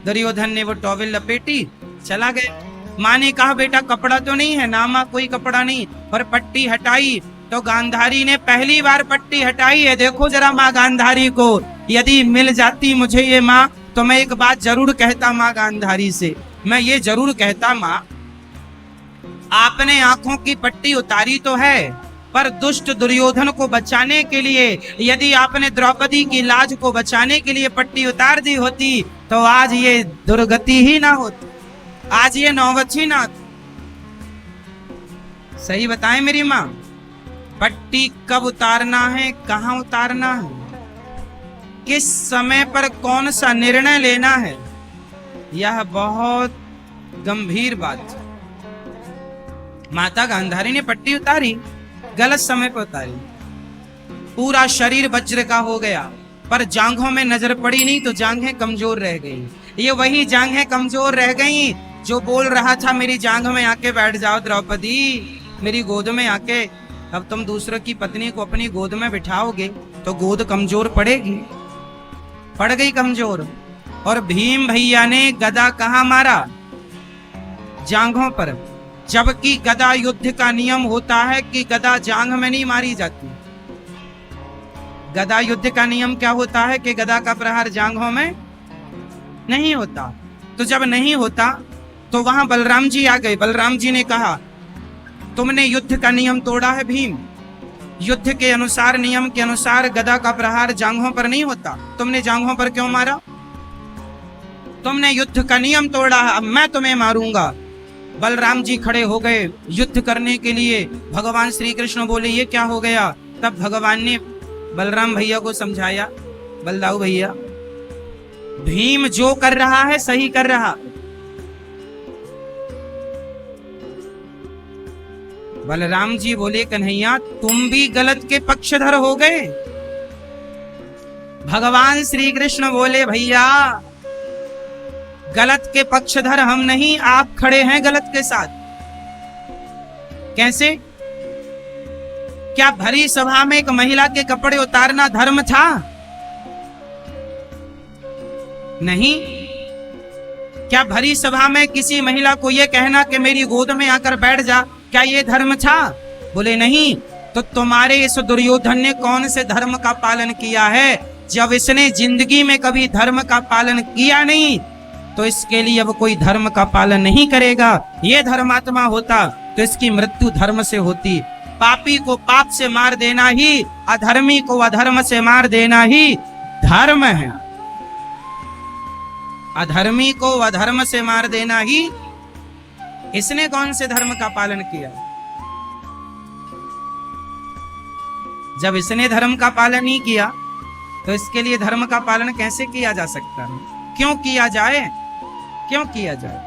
दुर्योधन ने वो टॉवेल लपेटी, चला गया। माँ ने कहा बेटा कपड़ा तो नहीं है ना? माँ कोई कपड़ा नहीं, पर पट्टी हटाई तो गांधारी ने पहली बार पट्टी हटाई है। देखो जरा माँ गांधारी को, यदि मिल जाती मुझे ये माँ तो मैं एक बात जरूर कहता माँ गांधारी से, मैं ये जरूर कहता माँ आपने आंखों की पट्टी उतारी तो है, पर दुष्ट दुर्योधन को बचाने के लिए यदि आपने द्रौपदी की लाज को बचाने के लिए पट्टी उतार दी होती तो आज ये दुर्गति ही ना होती, आज ये नौबत ही ना आती। सही बताएं मेरी माँ, पट्टी कब उतारना है, कहां उतारना है, किस समय पर कौन सा निर्णय लेना है, यह बहुत गंभीर बात है। माता गांधारी ने पट्टी उतारी, गलत समय पर उतारी, पूरा शरीर वज्र का हो गया, पर जांघों में नजर पड़ी नहीं तो जांघें कमजोर रह गई। ये वही जांघें कमजोर रह गई जो बोल रहा था मेरी जांघ में आके बैठ जाओ द्रौपदी, मेरी गोद में आके। अब तुम दूसरों की पत्नी को अपनी गोद में बिठाओगे तो गोद कमजोर पड़ेगी, पड़ गई कमजोर। और भीम भैया ने गदा कहां मारा, जांघों पर, जबकि गदा युद्ध का नियम होता है कि गदा जांघ में नहीं मारी जाती। गदा युद्ध का नियम क्या होता है कि गदा का प्रहार जांघों में नहीं होता। तो जब नहीं होता तो वहां बलराम जी आ गए। बलराम जी ने कहा तुमने युद्ध का नियम तोड़ा है भीम, युद्ध के अनुसार, नियम के अनुसार गदा का प्रहार जांघों पर नहीं होता, तुमने जांघों पर क्यों मारा? तुमने युद्ध का नियम तोड़ा, अब मैं तुम्हें मारूंगा। बलराम जी खड़े हो गए युद्ध करने के लिए। भगवान श्री कृष्ण बोले ये क्या हो गया? तब भगवान ने बलराम भैया को समझाया, बलदाऊ भैया, भीम जो कर रहा है सही कर रहा। बलराम जी बोले कन्हैया तुम भी गलत के पक्षधर हो गए। भगवान श्री कृष्ण बोले भैया गलत के पक्षधर हम नहीं, आप खड़े हैं गलत के साथ। कैसे? क्या भरी सभा में एक महिला के कपड़े उतारना धर्म था? नहीं। क्या भरी सभा में किसी महिला को यह कहना कि मेरी गोद में आकर बैठ जा, क्या यह धर्म था? बोले नहीं। तो तुम्हारे इस दुर्योधन ने कौन से धर्म का पालन किया है? जब इसने जिंदगी में कभी धर्म का पालन किया नहीं तो इसके लिए अब कोई धर्म का पालन नहीं करेगा। ये धर्मात्मा होता तो इसकी मृत्यु धर्म से होती। पापी को पाप से मार देना ही, अधर्मी को अधर्म से मार देना ही धर्म है। अधर्मी को अधर्म से मार देना ही, इसने कौन से धर्म का पालन किया? जब इसने धर्म का पालन नहीं किया तो इसके लिए धर्म का पालन कैसे किया जा सकता है? क्यों किया जाए? क्यों किया जाए?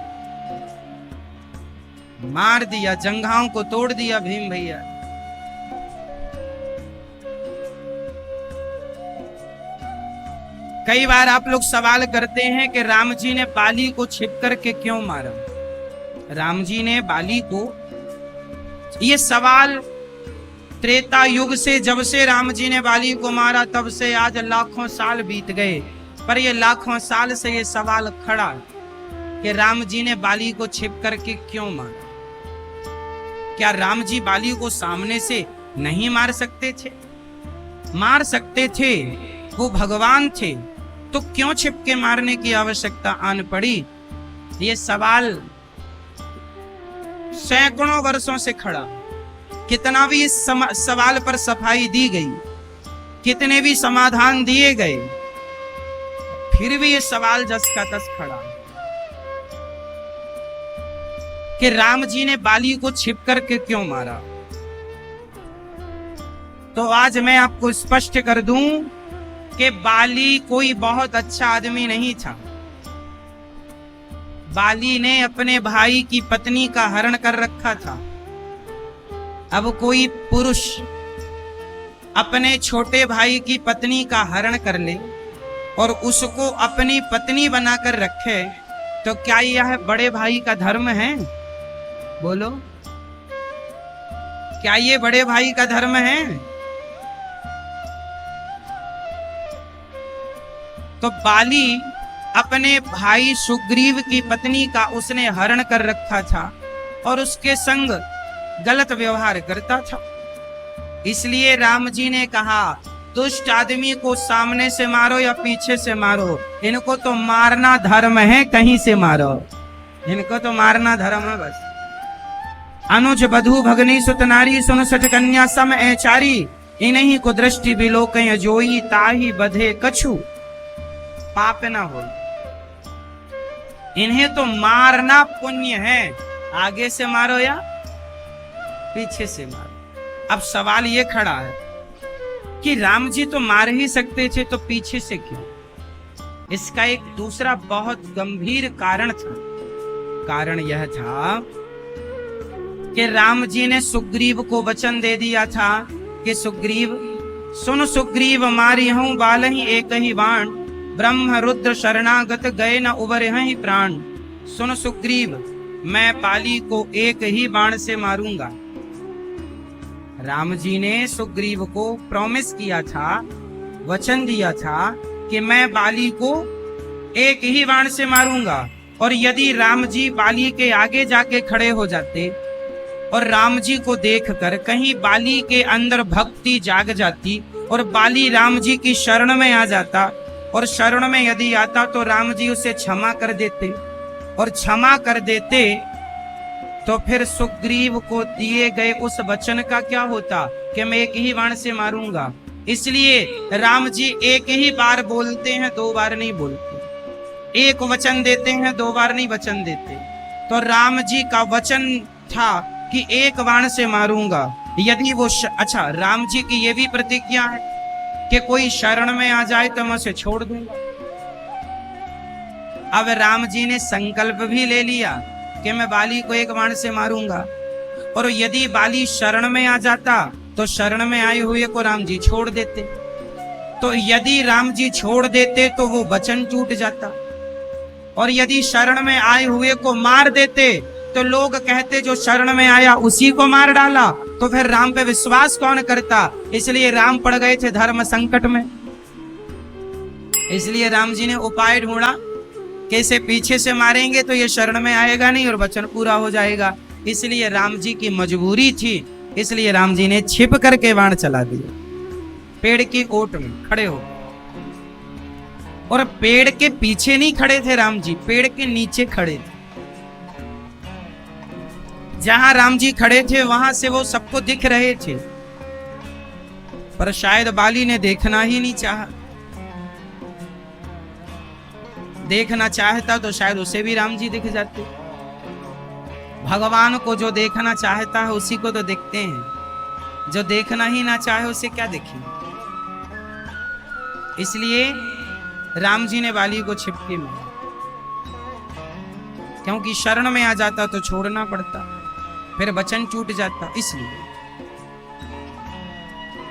मार दिया, जंघाओं को तोड़ दिया भीम भैया। कई बार आप लोग सवाल करते हैं कि राम जी ने बाली को छिप करके क्यों मारा? राम जी ने बाली को, ये सवाल त्रेता युग से, जब से राम जी ने बाली को मारा तब से आज लाखों साल बीत गए, पर ये लाखों साल से ये सवाल खड़ा कि राम जी ने बाली को छिप करके क्यों मारा? क्या राम जी बाली को सामने से नहीं मार सकते थे? मार सकते थे, वो भगवान थे, तो क्यों छिप के मारने की आवश्यकता आन पड़ी? ये सवाल सैकड़ों वर्षों से खड़ा। कितना भी इस सवाल पर सफाई दी गई, कितने भी समाधान दिए गए, फिर भी ये सवाल जस का तस खड़ा कि राम जी ने बाली को छिप करके क्यों मारा। तो आज मैं आपको स्पष्ट कर दूं कि बाली कोई बहुत अच्छा आदमी नहीं था। बाली ने अपने भाई की पत्नी का हरण कर रखा था। अब कोई पुरुष अपने छोटे भाई की पत्नी का हरण कर ले और उसको अपनी पत्नी बनाकर रखे तो क्या यह बड़े भाई का धर्म है? बोलो, क्या ये बड़े भाई का धर्म है? तो बाली अपने भाई सुग्रीव की पत्नी का उसने हरण कर रखा था और उसके संग गलत व्यवहार करता था। इसलिए राम जी ने कहा दुष्ट आदमी को सामने से मारो या पीछे से मारो, इनको तो मारना धर्म है, कहीं से मारो, इनको तो मारना धर्म है बस। अनुज बधु भगनी सुत नारी सुन सठ कन्या सम ऐचारी, इन्हीं को दृष्टि बिलोक जोई ताही बधे कछु पाप न हो। इन्हें तो मारना पुण्य है, आगे से मारो या पीछे से मारो। अब सवाल ये खड़ा है कि राम जी तो मार ही सकते थे, तो पीछे से क्यों? इसका एक दूसरा बहुत गंभीर कारण था। कारण यह था कि राम जी ने सुग्रीव को वचन दे दिया था कि सुग्रीव सुन, सुग्रीव मारी हूं बालहि एक ही बाण, ब्रह्म रुद्र शरणागत गए न उबर ही प्राण। सुन सुग्रीव, मैं बाली को एक ही बाण से मारूंगा। राम जी ने सुग्रीव को प्रॉमिस किया था, वचन दिया था कि मैं बाली को एक ही बाण से मारूंगा। और यदि राम जी बाली के आगे जाके खड़े हो जाते और राम जी को देखकर कहीं बाली के अंदर भक्ति जाग जाती और बाली राम जी की शरण में आ जाता, और शरण में यदि आता तो राम जी उसे क्षमा कर देते, और क्षमा कर देते तो फिर सुग्रीव को दिए गए उस वचन का क्या होता कि मैं एक ही बाण से मारूंगा। इसलिए राम जी एक ही बार बोलते हैं, दो बार नहीं बोलते। एक वचन देते हैं, दो बार नहीं वचन देते। तो राम जी का वचन था कि एक बाण से मारूंगा। यदि वो अच्छा, राम जी की ये भी प्रतिज्ञा है कि कोई शरण में आ जाए तो मैं उसे छोड़ दूंगा। अब राम जी ने संकल्प भी ले लिया कि मैं बाली को एक बाण से मारूंगा, और यदि बाली शरण में आ जाता तो शरण में आए हुए को राम जी छोड़ देते। तो यदि राम जी छोड़ देते तो वो वचन टूट जाता, और यदि शरण में आए हुए को मार देते तो लोग कहते जो शरण में आया उसी को मार डाला, तो फिर राम पे विश्वास कौन करता। इसलिए राम पड़ गए थे धर्म संकट में। इसलिए राम जी ने उपाय ढूंढा, कैसे पीछे से मारेंगे तो ये शरण में आएगा नहीं और वचन पूरा हो जाएगा। इसलिए राम जी की मजबूरी थी, इसलिए राम जी ने छिप करके बाण चला दिया पेड़ की ओट में खड़े हो। और पेड़ के पीछे नहीं खड़े थे राम जी, पेड़ के नीचे खड़े थे। जहां राम जी खड़े थे वहां से वो सबको दिख रहे थे, पर शायद बाली ने देखना ही नहीं चाहा। देखना चाहता तो शायद उसे भी राम जी दिख जाते। भगवान को जो देखना चाहता है उसी को तो देखते हैं, जो देखना ही ना चाहे उसे क्या देखेंगे। इसलिए राम जी ने बाली को छिपके मारा, क्योंकि शरण में आ जाता तो छोड़ना पड़ता, फिर वचन टूट जाता। इसलिए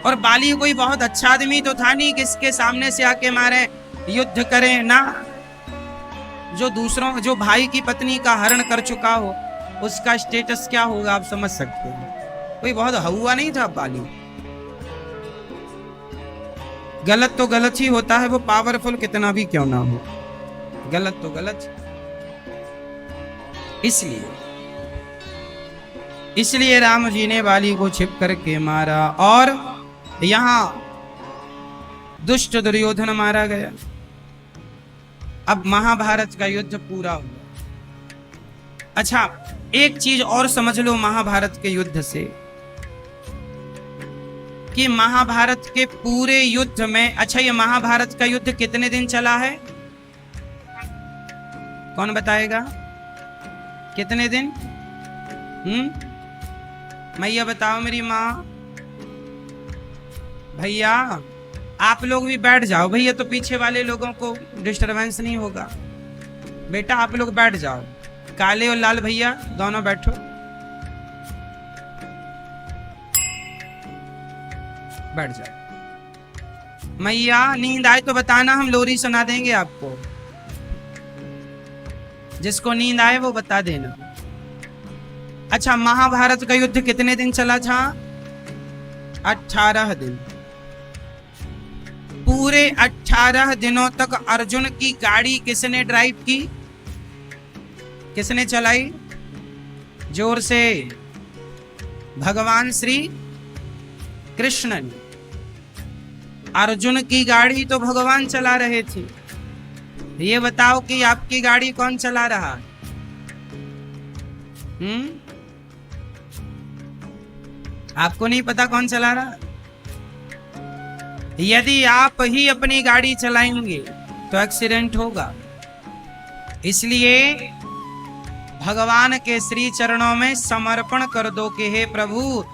और बाली कोई बहुत अच्छा आदमी तो था नहीं किसके सामने से आके मारे, युद्ध करें ना। जो भाई की पत्नी का हरण कर चुका हो उसका स्टेटस क्या होगा आप समझ सकते हैं। कोई बहुत हवा नहीं था बाली। गलत तो गलत ही होता है, वो पावरफुल कितना भी क्यों ना हो, गलत तो गलत। इसलिए राम जी ने बाली को छिप करके मारा, और यहां दुष्ट दुर्योधन मारा गया। अब महाभारत का युद्ध पूरा हुआ। अच्छा, एक चीज और समझ लो महाभारत के युद्ध से, कि महाभारत के पूरे युद्ध में, अच्छा ये महाभारत का युद्ध कितने दिन चला है, कौन बताएगा? कितने दिन? मैया बताओ मेरी माँ। भैया आप लोग भी बैठ जाओ, भैया तो पीछे वाले लोगों को डिस्टरबेंस नहीं होगा। बेटा आप लोग बैठ जाओ, काले और लाल भैया दोनों बैठो। बैठ जाओ। मैया नींद आए तो बताना, हम लोरी सुना देंगे आपको। जिसको नींद आए वो बता देना। अच्छा, महाभारत का युद्ध कितने दिन चला था? 18 दिन। पूरे 18 दिनों तक अर्जुन की गाड़ी किसने ड्राइव की? किसने चलाई? जोर से। भगवान श्री कृष्ण ने। अर्जुन की गाड़ी तो भगवान चला रहे थे। ये बताओ कि आपकी गाड़ी कौन चला रहा? आपको नहीं पता कौन चला रहा? यदि आप ही अपनी गाड़ी चलाएंगे तो एक्सीडेंट होगा। इसलिए भगवान के श्री चरणों में समर्पण कर दो कि हे प्रभु,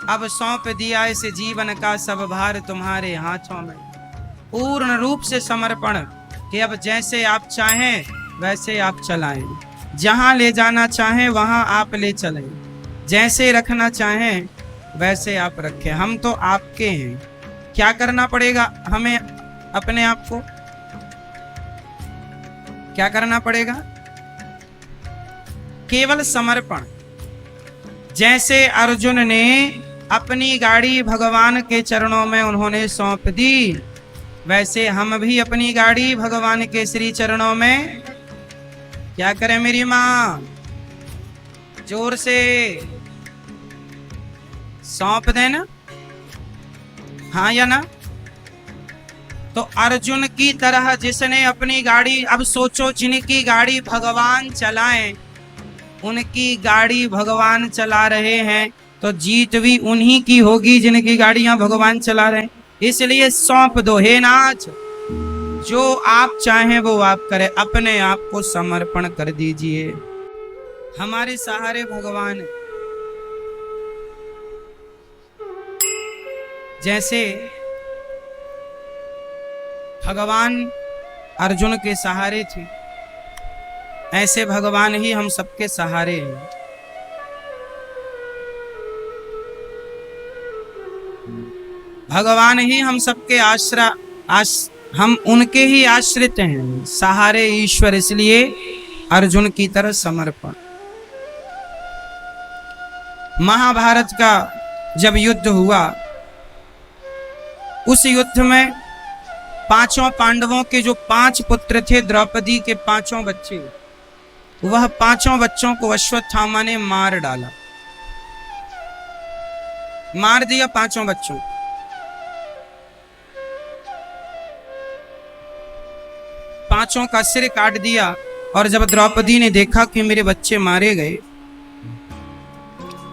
अब सौंप दिया इस जीवन का सब भार तुम्हारे हाथों में। पूर्ण रूप से समर्पण कि अब जैसे आप चाहें वैसे आप चलाएं, जहां ले जाना चाहें वहां आप ले चलें, जैसे रखना चाहें वैसे आप रखें। हम तो आपके हैं। क्या करना पड़ेगा हमें? अपने आप को क्या करना पड़ेगा? केवल समर्पण। जैसे अर्जुन ने अपनी गाड़ी भगवान के चरणों में उन्होंने सौंप दी, वैसे हम भी अपनी गाड़ी भगवान के श्री चरणों में क्या करें? मेरी माँ, जोर से सौंप देना, हाँ या ना? तो अर्जुन की तरह जिसने अपनी गाड़ी, अब सोचो जिनकी गाड़ी भगवान चलाएं, उनकी गाड़ी भगवान चला रहे हैं तो जीत भी उन्हीं की होगी जिनकी गाड़ियां भगवान चला रहे हैं। इसलिए सौंप दो। हे नाथ, जो आप चाहें वो आप करें, अपने आप को समर्पण कर दीजिए। हमारे सहारे भगवान है। जैसे भगवान अर्जुन के सहारे थे, ऐसे भगवान ही हम सबके सहारे हैं। भगवान ही हम सबके हम उनके ही आश्रित हैं, सहारे ईश्वर। इसलिए अर्जुन की तरह समर्पण। महाभारत का जब युद्ध हुआ, उस युद्ध में पांचों पांडवों के जो 5 पुत्र थे, द्रौपदी के 5 बच्चे, वह 5 बच्चों को अश्वत्थामा ने मार डाला, मार दिया 5 बच्चों। पांचों का सिर काट दिया। और जब द्रौपदी ने देखा कि मेरे बच्चे मारे गए,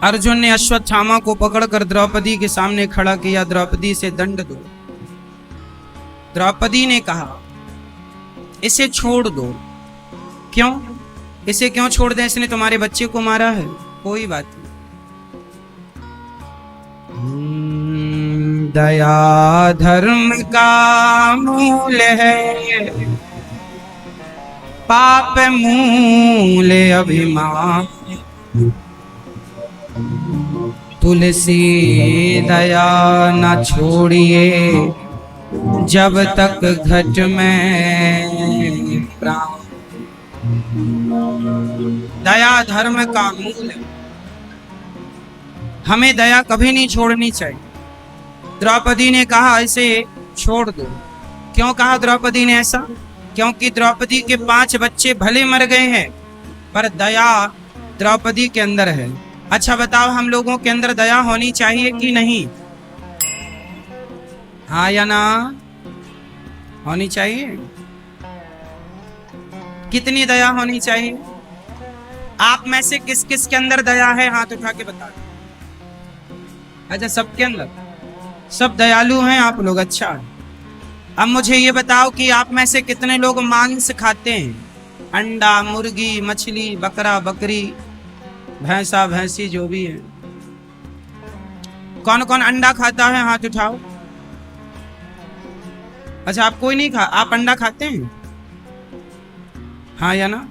अर्जुन ने अश्वत्थामा को पकड़कर द्रौपदी के सामने खड़ा किया, द्रौपदी से दंड दो। द्रौपदी ने कहा इसे छोड़ दो। क्यों? इसे क्यों छोड़ दें? इसने तुम्हारे बच्चे को मारा है। कोई बात नहीं। दया धर्म का मूल है, पाप मूल अभिमान। तुलसी दया न छोड़िए, जब तक घट में प्राण। दया धर्म का मूल है। हमें दया कभी नहीं छोड़नी चाहिए। द्रौपदी ने कहा इसे छोड़ दो। क्यों कहा द्रौपदी ने ऐसा? क्योंकि द्रौपदी के 5 बच्चे भले मर गए हैं, पर दया द्रौपदी के अंदर है। अच्छा बताओ, हम लोगों के अंदर दया होनी चाहिए कि नहीं? हाँ या ना? होनी चाहिए। कितनी दया होनी चाहिए? आप में से किस किस के अंदर दया है? हाथ उठा के बता दो। अच्छा, सबके अंदर? सब दयालु हैं आप लोग। अच्छा, अब मुझे ये बताओ कि आप में से कितने लोग मांस खाते हैं? अंडा, मुर्गी, मछली, बकरा, बकरी, भैंसा, भैंसी, जो भी है। कौन कौन अंडा खाता है? हाथ उठाओ। अच्छा, आप कोई नहीं आप अंडा खाते हैं? हाँ या ना?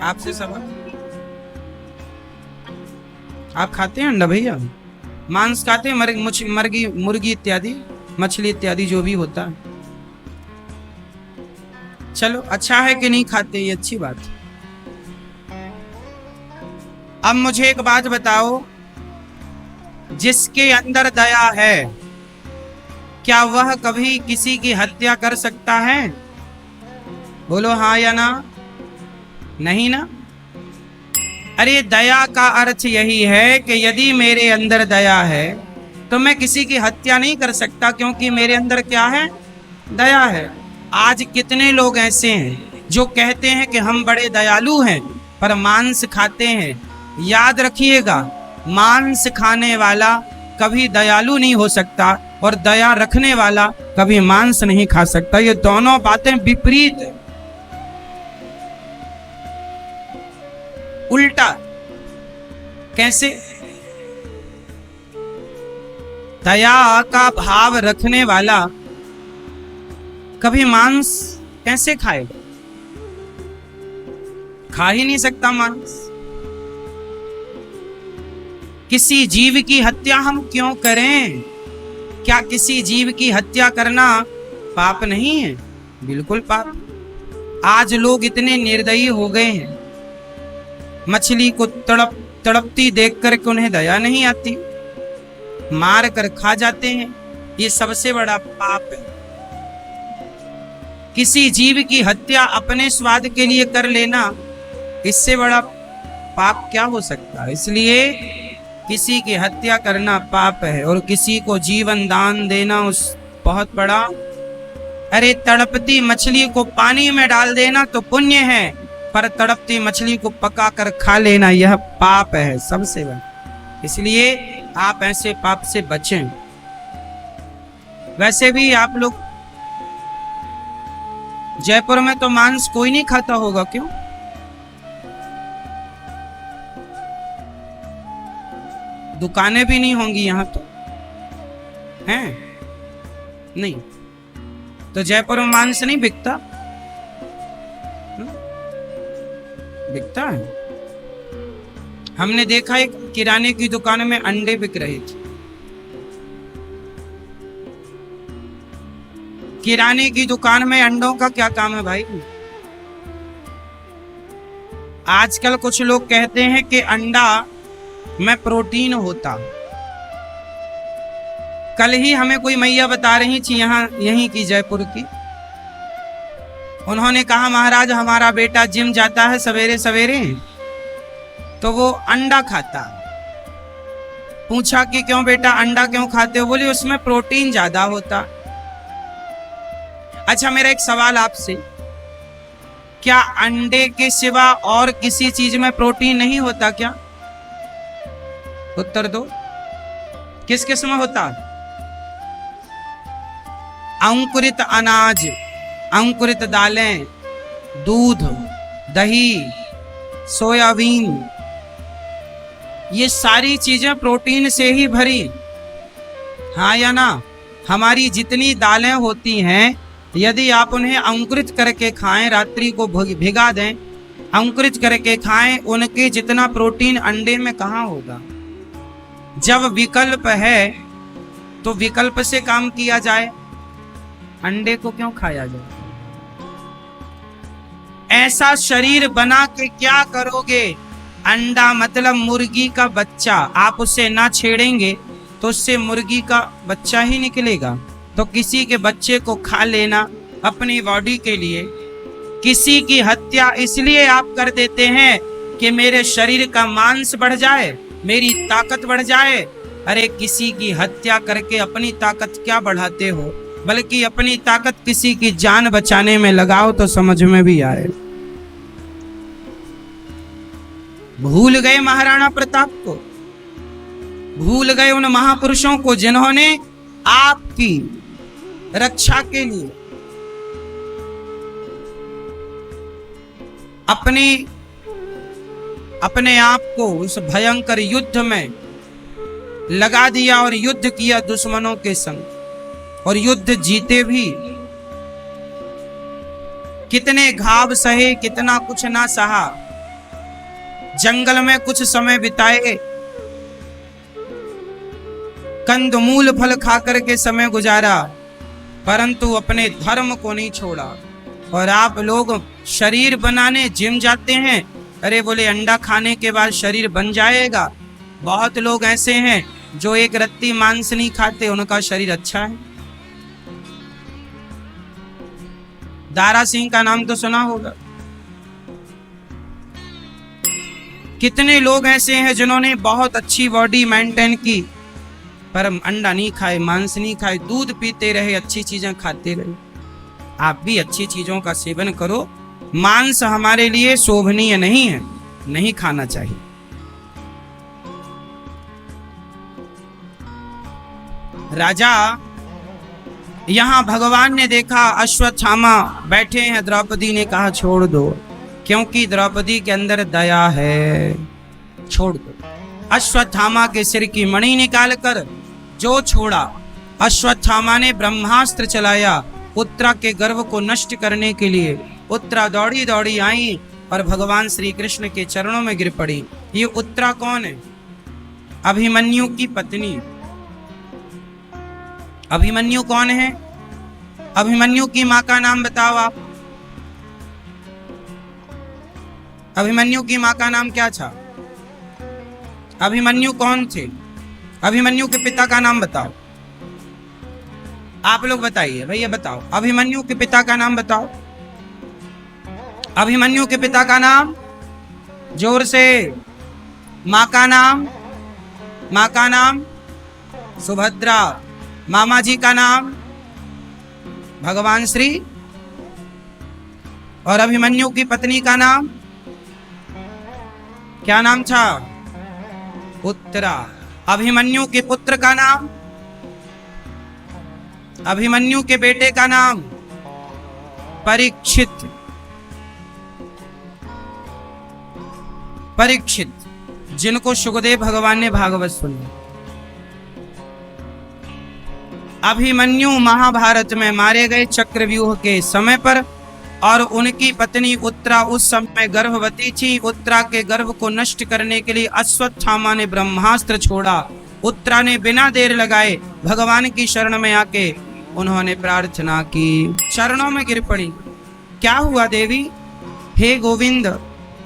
आपसे सवाल। आप खाते हैं अंडा भैया? मांस खाते हैं? मुर्गी इत्यादि, मछली इत्यादि जो भी होता है। चलो, अच्छा है कि नहीं खाते, ये अच्छी बात। अब मुझे एक बात बताओ, जिसके अंदर दया है, क्या वह कभी किसी की हत्या कर सकता है? बोलो हाँ या ना? नहीं ना? अरे, दया का अर्थ यही है कि यदि मेरे अंदर दया है तो मैं किसी की हत्या नहीं कर सकता, क्योंकि मेरे अंदर क्या है? दया है। आज कितने लोग ऐसे हैं जो कहते हैं कि हम बड़े दयालु हैं, पर मांस खाते हैं। याद रखिएगा, मांस खाने वाला कभी दयालु नहीं हो सकता और दया रखने वाला कभी मांस नहीं खा सकता। ये दोनों बातें विपरीत है, उल्टा। कैसे? दया का भाव रखने वाला कभी मांस कैसे खाएगा? खा ही नहीं सकता मांस। किसी जीव की हत्या हम क्यों करें? क्या किसी जीव की हत्या करना पाप नहीं है? बिल्कुल पाप। आज लोग इतने निर्दयी हो गए हैं, मछली को तड़पती देख कर के उन्हें दया नहीं आती, मार कर खा जाते हैं। ये सबसे बड़ा पाप है। किसी जीव की हत्या अपने स्वाद के लिए कर लेना, इससे बड़ा पाप क्या हो सकता है? इसलिए किसी की हत्या करना पाप है और किसी को जीवन दान देना उस बहुत बड़ा। अरे तड़पती मछली को पानी में डाल देना तो पुण्य है, पर तड़पती मछली को पका कर खा लेना यह पाप है सबसे बड़ा। इसलिए आप ऐसे पाप से बचें। वैसे भी आप लोग जयपुर में तो मांस कोई नहीं खाता होगा, क्यों? दुकानें भी नहीं होंगी यहां तो, हैं? नहीं तो जयपुर में मांस नहीं बिकता? बिकता है। हमने देखा एक किराने की दुकान में अंडे बिक रहे थे। किराने की दुकान में अंडों का क्या काम है भाई? आजकल कुछ लोग कहते हैं कि अंडा में प्रोटीन होता। कल ही हमें कोई मैया बता रही थी यहीं की जयपुर की। उन्होंने कहा महाराज हमारा बेटा जिम जाता है सवेरे सवेरे, तो वो अंडा खाता। पूछा कि क्यों बेटा अंडा क्यों खाते हो? बोले उसमें प्रोटीन ज्यादा होता। अच्छा मेरा एक सवाल आपसे, क्या अंडे के सिवा और किसी चीज में प्रोटीन नहीं होता क्या? उत्तर दो। किस किस में होता? अंकुरित अनाज, अंकुरित दालें, दूध, दही, सोयाबीन, ये सारी चीजें प्रोटीन से ही भरी। हाँ या ना? हमारी जितनी दालें होती हैं, यदि आप उन्हें अंकुरित करके खाएं, रात्रि को भिगा दें, अंकुरित करके खाएं, उनके जितना प्रोटीन अंडे में कहाँ होगा? जब विकल्प है तो विकल्प से काम किया जाए, अंडे को क्यों खाया जाए? ऐसा शरीर बना के क्या करोगे? अंडा मतलब मुर्गी का बच्चा, आप उसे ना छेड़ेंगे तो उससे मुर्गी का बच्चा ही निकलेगा। तो किसी के बच्चे को खा लेना अपनी बॉडी के लिए, किसी की हत्या इसलिए आप कर देते हैं कि मेरे शरीर का मांस बढ़ जाए, मेरी ताकत बढ़ जाए। अरे किसी की हत्या करके अपनी ताकत क्या बढ़ाते हो? बल्कि अपनी ताकत किसी की जान बचाने में लगाओ तो समझ में भी आए। भूल गए महाराणा प्रताप को, भूल गए उन महापुरुषों को जिन्होंने आपकी रक्षा के लिए अपने आप को उस भयंकर युद्ध में लगा दिया और युद्ध किया दुश्मनों के संग, और युद्ध जीते भी। कितने घाव सहे, कितना कुछ ना सहा, जंगल में कुछ समय बिताए, कंदमूल फल खाकर के समय गुजारा, परंतु अपने धर्म को नहीं छोड़ा। और आप लोग शरीर बनाने जिम जाते हैं, अरे बोले अंडा खाने के बाद शरीर बन जाएगा। बहुत लोग ऐसे हैं जो एक रत्ती मांस नहीं खाते, उनका शरीर अच्छा है। दारा सिंह का नाम तो सुना होगा। कितने लोग ऐसे हैं जिन्होंने बहुत अच्छी बॉडी मेंटेन की, पर अंडा नहीं खाए, मांस नहीं खाए, दूध पीते रहे, अच्छी चीजें खाते रहे। आप भी अच्छी चीजों का सेवन करो। मांस हमारे लिए शोभनीय नहीं है, नहीं खाना चाहिए। राजा, यहां भगवान ने देखा अश्वत्थामा बैठे हैं, द्रौपदी ने कहा छोड़ दो, क्योंकि द्रौपदी के अंदर दया है, छोड़ दो। अश्वत्थामा के सिर की मणि निकालकर जो छोड़ा, अश्वत्थामा ने ब्रह्मास्त्र चलाया उत्तरा के गर्भ को नष्ट करने के लिए। उत्तरा दौड़ी दौड़ी आई और भगवान श्री कृष्ण के चरणों में गिर पड़ी। ये उत्तरा कौन है? अभिमन्यु की पत्नी। अभिमन्यु कौन है? अभिमन्यु की मां का नाम बताओ आप। अभिमन्यु की मां का नाम क्या था? अभिमन्यु कौन थे? अभिमन्यु के पिता का नाम बताओ। आप लोग बताइए भैया, बताओ अभिमन्यु के पिता का नाम बताओ। अभिमन्यु के पिता का नाम, जोर से। मां का नाम? मां का नाम सुभद्रा। मामा जी का नाम भगवान श्री। और अभिमन्यु की पत्नी का नाम क्या नाम था? उत्तरा। अभिमन्यु के पुत्र का नाम? अभिमन्यु के बेटे का नाम परीक्षित। परीक्षित, जिनको सुखदेव भगवान ने भागवत सुनी। अभिमन्यु महाभारत में मारे गए चक्रव्यूह के समय पर, और उनकी पत्नी उत्तरा उस समय गर्भवती थी। उत्तरा के गर्भ को नष्ट करने के लिए अश्वत्थामा ने ब्रह्मास्त्र छोड़ा। उत्तरा ने बिना देर लगाए भगवान की शरण में आके उन्होंने प्रार्थना की, चरणों में गिर पड़ी। क्या हुआ देवी? हे गोविंद,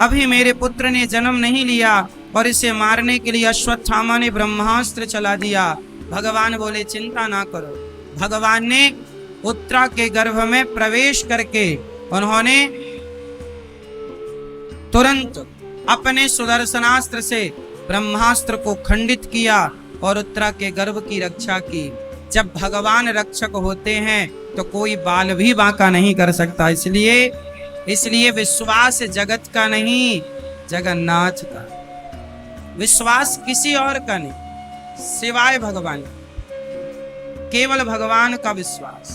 अभी मेरे पुत्र ने जन्म नहीं लिया और इसे मारने के लिए अश्वत्थामा ने ब्रह्मास्त्र चला दिया। भगवान बोले चिंता ना करो। भगवान ने उत्तरा के गर्भ में प्रवेश करके उन्होंने तुरंत अपने सुदर्शनास्त्र से ब्रह्मास्त्र को खंडित किया और उत्तरा के गर्भ की रक्षा की। जब भगवान रक्षक होते हैं तो कोई बाल भी बांका नहीं कर सकता। इसलिए विश्वास जगत का नहीं, जगन्नाथ का। विश्वास किसी और का नहीं सिवाय भगवान, केवल भगवान का विश्वास।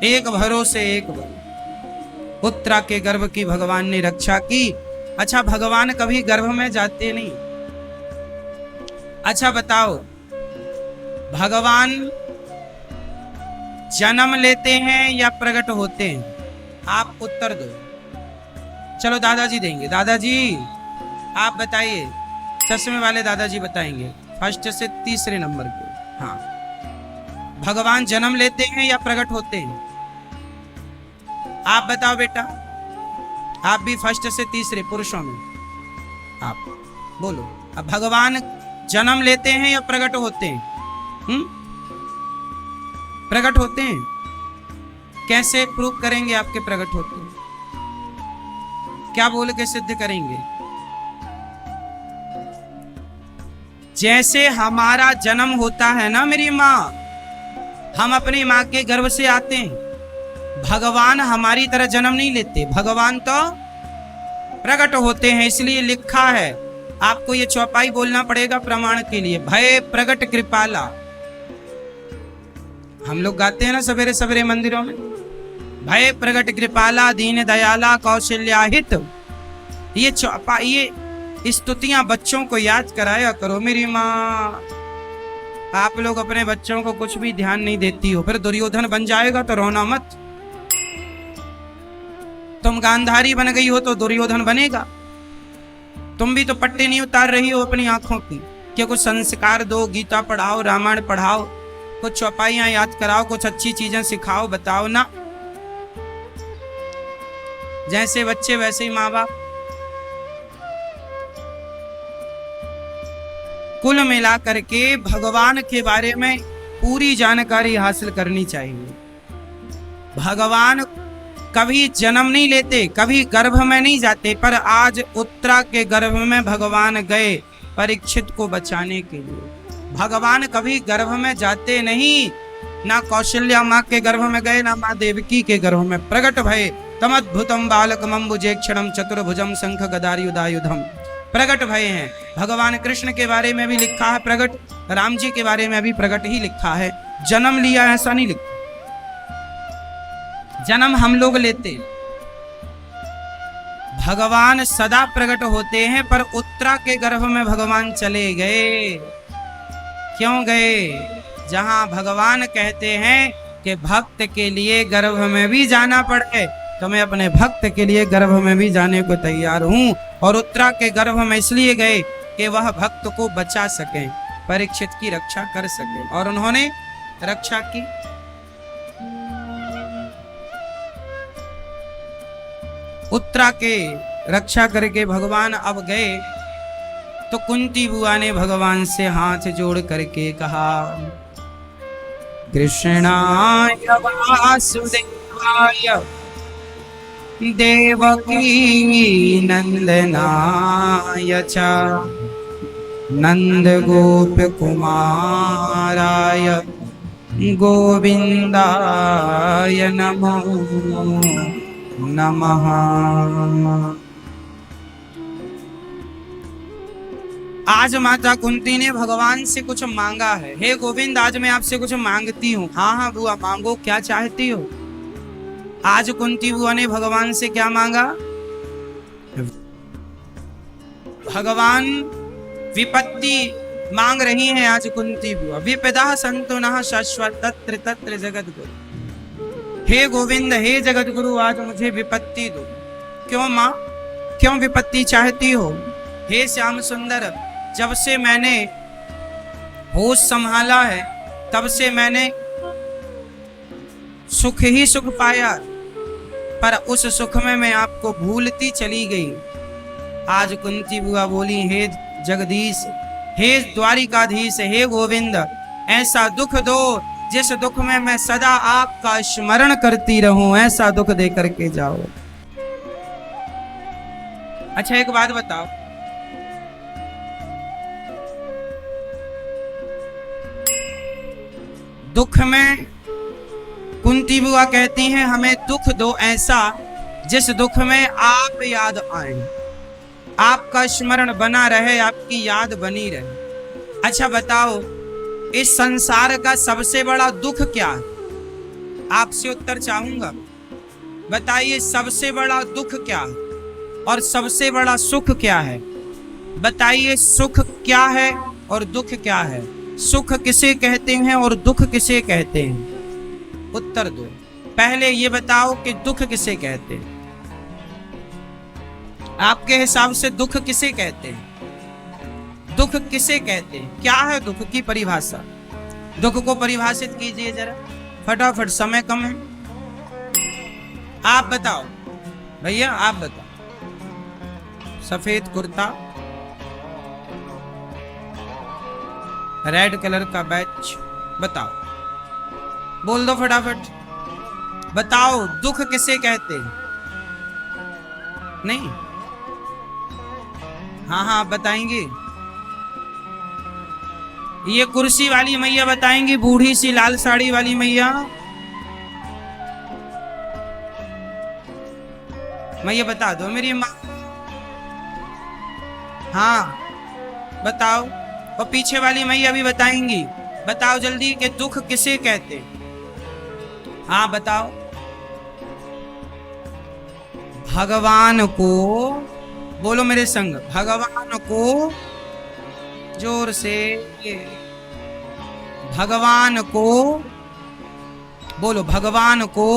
एक भरोसे एक बल। उत्तरा के गर्भ की भगवान ने रक्षा की। अच्छा, भगवान कभी गर्भ में जाते नहीं। अच्छा बताओ, भगवान जन्म लेते हैं या प्रकट होते हैं? आप उत्तर दो। चलो दादाजी देंगे। दादाजी आप बताइए, चश्मे वाले दादाजी बताएंगे, फर्स्ट से तीसरे नंबर पे। हाँ, भगवान जन्म लेते हैं या प्रकट होते हैं? आप बताओ बेटा, आप भी फर्स्ट से तीसरे पुरुषों में, आप बोलो। अब भगवान जन्म लेते हैं या प्रकट होते हैं? प्रकट होते हैं। कैसे प्रूव करेंगे आपके प्रकट होते हैं? क्या बोल के सिद्ध करेंगे? जैसे हमारा जन्म होता है ना मेरी माँ, हम अपनी माँ के गर्भ से आते हैं। भगवान हमारी तरह जन्म नहीं लेते, भगवान तो प्रकट होते हैं। इसलिए लिखा है, आपको ये चौपाई बोलना पड़ेगा प्रमाण के लिए, भय प्रकट कृपाला। हम लोग गाते हैं ना सवेरे सवेरे मंदिरों में, भय प्रकट कृपाला दीन दयाला कौशल्याहित। ये चौपाई, ये स्तुतियां बच्चों को याद कराया करो मेरी माँ। आप लोग अपने बच्चों को कुछ भी ध्यान नहीं देती हो, फिर दुर्योधन बन जाएगा तो रोना मत। तुम गांधारी बन गई हो तो दुर्योधन बनेगा। तुम भी तो पट्टी नहीं उतार रही हो अपनी आंखों की कि कुछ संस्कार दो, गीता पढ़ाओ, रामायण पढ़ाओ, कुछ चौपाइयां याद कराओ, कुछ अच्छी चीजें सिखाओ, बताओ ना। जैसे बच्चे वैसे ही माँ बाप। कुल मिला करके भगवान के बारे में पूरी जानकारी हासिल करनी चाहिए। भगवान कभी जन्म नहीं लेते, कभी गर्भ में नहीं जाते, पर आज उत्तरा के गर्भ में भगवान गए परीक्षित को बचाने के लिए। भगवान कभी गर्भ में जाते नहीं, ना कौशल्या माँ के गर्भ में गए, ना माँ देवकी के गर्भ में। प्रकट भय तमद्भुतम बालकमंबुजे क्षणम चतुर्भुजम शंख गदायुधायुधम। प्रकट भय हैं। भगवान कृष्ण के बारे में भी लिखा है, प्रकट राम जी के बारे में अभी प्रकट ही लिखा है, जन्म लिया ऐसा नहीं लिखा। जन्म हम लोग लेते, भगवान सदा प्रकट होते हैं, पर उत्तरा के गर्भ में भगवान चले गए। क्यों गए? जहां भगवान कहते हैं कि भक्त के लिए गर्भ में भी जाना पड़े, तो मैं अपने भक्त के लिए गर्भ में भी जाने को तैयार हूं। और उत्तरा के गर्भ में इसलिए गए कि वह भक्त को बचा सके, परीक्षित की रक्षा कर सके, और उन्होंने रक्षा की। उत्तरा के रक्षा करके भगवान अब गए, तो कुंती बुआ ने भगवान से हाथ जोड़ करके कहा, कृष्णाय वासुदेवाय देवकी नंदनाय च नंद गोप कुमाराय गोविंदाय नमो नमः। आज माता कुंती ने भगवान से कुछ मांगा है। हे गोविंद, आज मैं आपसे कुछ मांगती हूँ। हाँ हाँ बुआ, मांगो, क्या चाहती हो? आज कुंती बुआ ने भगवान से क्या मांगा? भगवान विपत्ति मांग रही हैं आज कुंती बुआ। विपदा संतो नः शाश्वत तत्र तत्र जगत गुरु। हे गोविंद, हे जगत गुरु, आज मुझे विपत्ति दो। क्यों माँ, क्यों विपत्ति चाहती हो? हे श्याम सुंदर, जब से मैंने होश संभाला है, तब से मैंने सुख ही सुख पाया, पर उस सुख में मैं आपको भूलती चली गई। आज कुंती बुआ बोली, हे जगदीश, हे द्वारिकाधीश, हे गोविंद, ऐसा दुख दो जिस दुख में मैं सदा आपका स्मरण करती रहूं, ऐसा दुख दे करके जाओ। अच्छा एक बात बताओ, दुख में कुंती बुआ कहती हैं, हमें दुख दो ऐसा जिस दुख में आप याद आए, आपका स्मरण बना रहे, आपकी याद बनी रहे। अच्छा बताओ, इस संसार का सबसे बड़ा दुख क्या है? आपसे उत्तर चाहूंगा। बताइए, सबसे बड़ा दुख क्या है और सबसे बड़ा सुख क्या है? बताइए, सुख क्या है और दुख क्या है? सुख किसे कहते हैं और दुख किसे कहते हैं? उत्तर दो। पहले ये बताओ कि दुख किसे कहते हैं? आपके हिसाब से दुख किसे कहते हैं? दुख किसे कहते हैं? क्या है दुख की परिभाषा? दुख को परिभाषित कीजिए जरा, फटाफट, समय कम है। आप बताओ भैया, आप बताओ। सफेद कुर्ता, रेड कलर का बैच, बताओ, बोल दो फटाफट। बताओ, दुख किसे कहते हैं? नहीं, हाँ हाँ बताएंगे। ये कुर्सी वाली मैया बताएंगी, बूढ़ी सी लाल साड़ी वाली मैया। मैया बता दो मेरी माँ। हाँ बताओ। और पीछे वाली मैया भी बताएंगी। बताओ जल्दी कि दुख किसे कहते? हाँ बताओ। भगवान को, बोलो मेरे संग, भगवान को, जोर से, भगवान को बोलो, भगवान को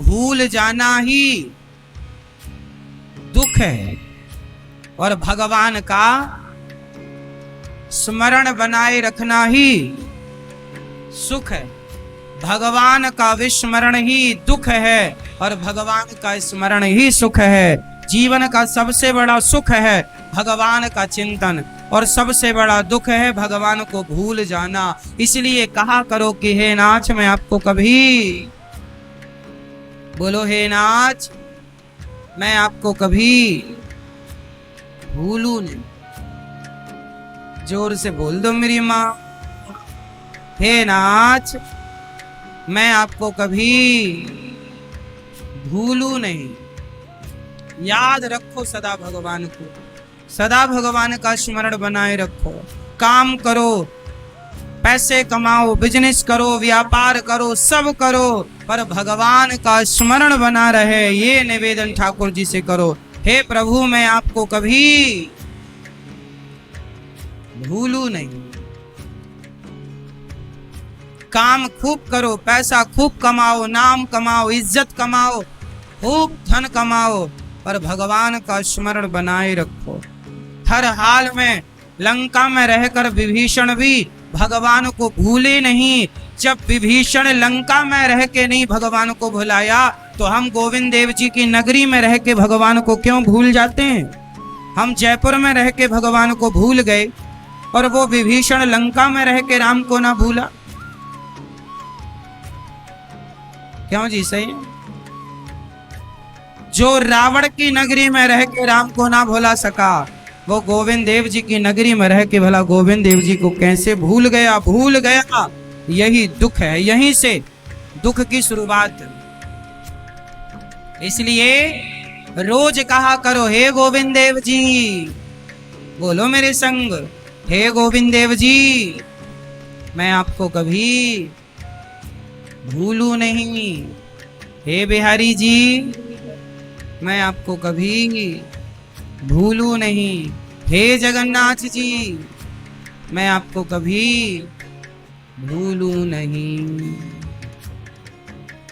भूल जाना ही दुख है और भगवान का स्मरण बनाए रखना ही सुख है। भगवान का विस्मरण ही दुख है और भगवान का स्मरण ही सुख है। जीवन का सबसे बड़ा सुख है भगवान का चिंतन और सबसे बड़ा दुख है भगवान को भूल जाना। इसलिए कहा करो कि हे नाथ, मैं आपको कभी, बोलो हे नाथ, मैं आपको कभी भूलू नहीं। जोर से बोल दो मेरी माँ, हे नाथ, मैं आपको कभी भूलू नहीं। याद रखो सदा भगवान को, सदा भगवान का स्मरण बनाए रखो। काम करो, पैसे कमाओ, बिजनेस करो, व्यापार करो, सब करो, पर भगवान का स्मरण बना रहे, ये निवेदन ठाकुर जी से करो। हे प्रभु, मैं आपको कभी भूलू नहीं। काम खूब करो, पैसा खूब कमाओ, नाम कमाओ, इज्जत कमाओ, खूब धन कमाओ, पर भगवान का स्मरण बनाए रखो। हर हाल में लंका में रहकर विभीषण भी भगवान को भूले नहीं। जब विभीषण लंका में रह के नहीं भगवान को भुलाया, तो हम गोविंद देव जी की नगरी में रह के भगवान को क्यों भूल जाते हैं? हम जयपुर में रह के भगवान को भूल गए, और वो विभीषण लंका में रह के राम को ना भूला। क्यों जी? सही है। जो रावण की नगरी में रह के राम को ना भुला सका, वो गोविंद देव जी की नगरी में रह के भला गोविंद देव जी को कैसे भूल गया? भूल गया। यही दुख है, यहीं से दुख की शुरुआत। इसलिए रोज कहा करो, हे गोविंद देव जी, बोलो मेरे संग, हे गोविंद देव जी, मैं आपको कभी भूलू नहीं। हे बिहारी जी, मैं आपको कभी भूलू नहीं। हे जगन्नाथ जी, मैं आपको कभी भूलू नहीं।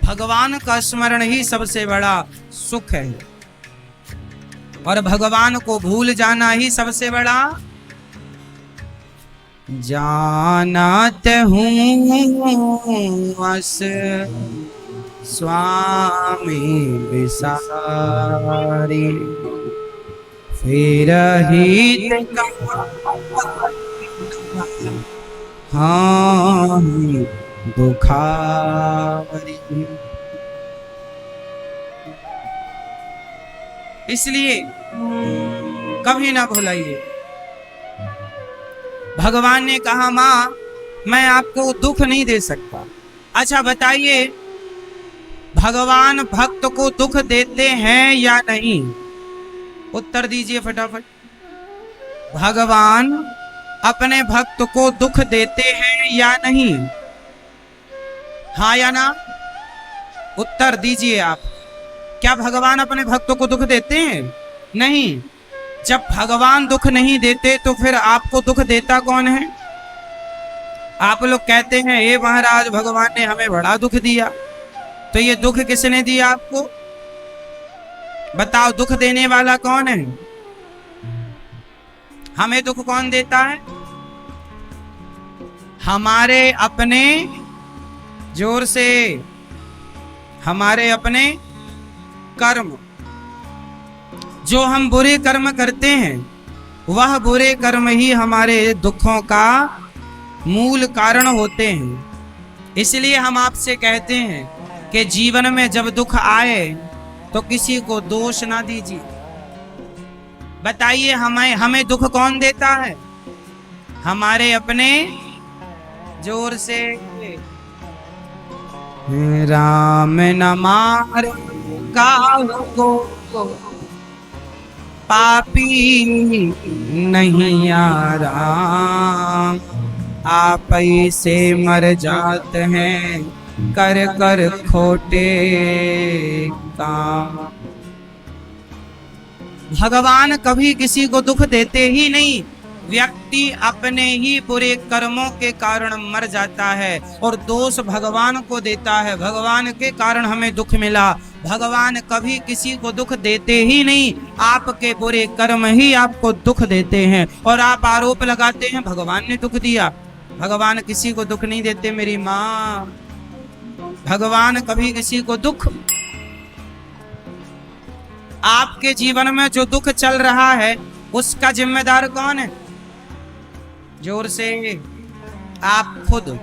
भगवान का स्मरण ही सबसे बड़ा सुख है, और भगवान को भूल जाना ही सबसे बड़ा। जानत हूँ अस स्वामी विसारी, फिर ही हाँ दुखारी। इसलिए कभी ना भुलाइए। भगवान ने कहा, माँ मैं आपको दुख नहीं दे सकता। अच्छा बताइए, भगवान भक्त को दुख देते हैं या नहीं? उत्तर दीजिए फटाफट। भगवान अपने भक्त को दुख देते हैं या नहीं? हाँ या ना? उत्तर दीजिए आप। क्या भगवान अपने भक्तों को दुख देते हैं? नहीं। जब भगवान दुख नहीं देते तो फिर आपको दुख देता कौन है? आप लोग कहते हैं, हे महाराज, भगवान ने हमें बड़ा दुख दिया। तो ये दुख किसने दिया आपको? बताओ, दुख देने वाला कौन है? हमें दुख कौन देता है? हमारे अपने, जोर से, हमारे अपने कर्म। जो हम बुरे कर्म करते हैं, वह बुरे कर्म ही हमारे दुखों का मूल कारण होते हैं। इसलिए हम आपसे कहते हैं कि जीवन में जब दुख आए तो किसी को दोष ना दीजिए। बताइए, हमें दुख कौन देता है? हमारे अपने, जोर से, राम न मार काहू को, पापी नहीं आराम, आप से मर जाते हैं कर कर खोटे काम। भगवान कभी किसी को दुख देते ही नहीं। व्यक्ति अपने ही बुरे कर्मों के कारण मर जाता है और दोष भगवान को देता है। भगवान के कारण हमें दुख मिला। भगवान कभी किसी को दुख देते ही नहीं। आपके बुरे कर्म ही आपको दुख देते हैं और आप आरोप लगाते हैं भगवान ने दुख दिया। भगवान किसी को दुख नहीं देते मेरी माँ। भगवान कभी किसी को दुख, आपके जीवन में जो दुख चल रहा है उसका जिम्मेदार कौन है? जोर से, आप खुद।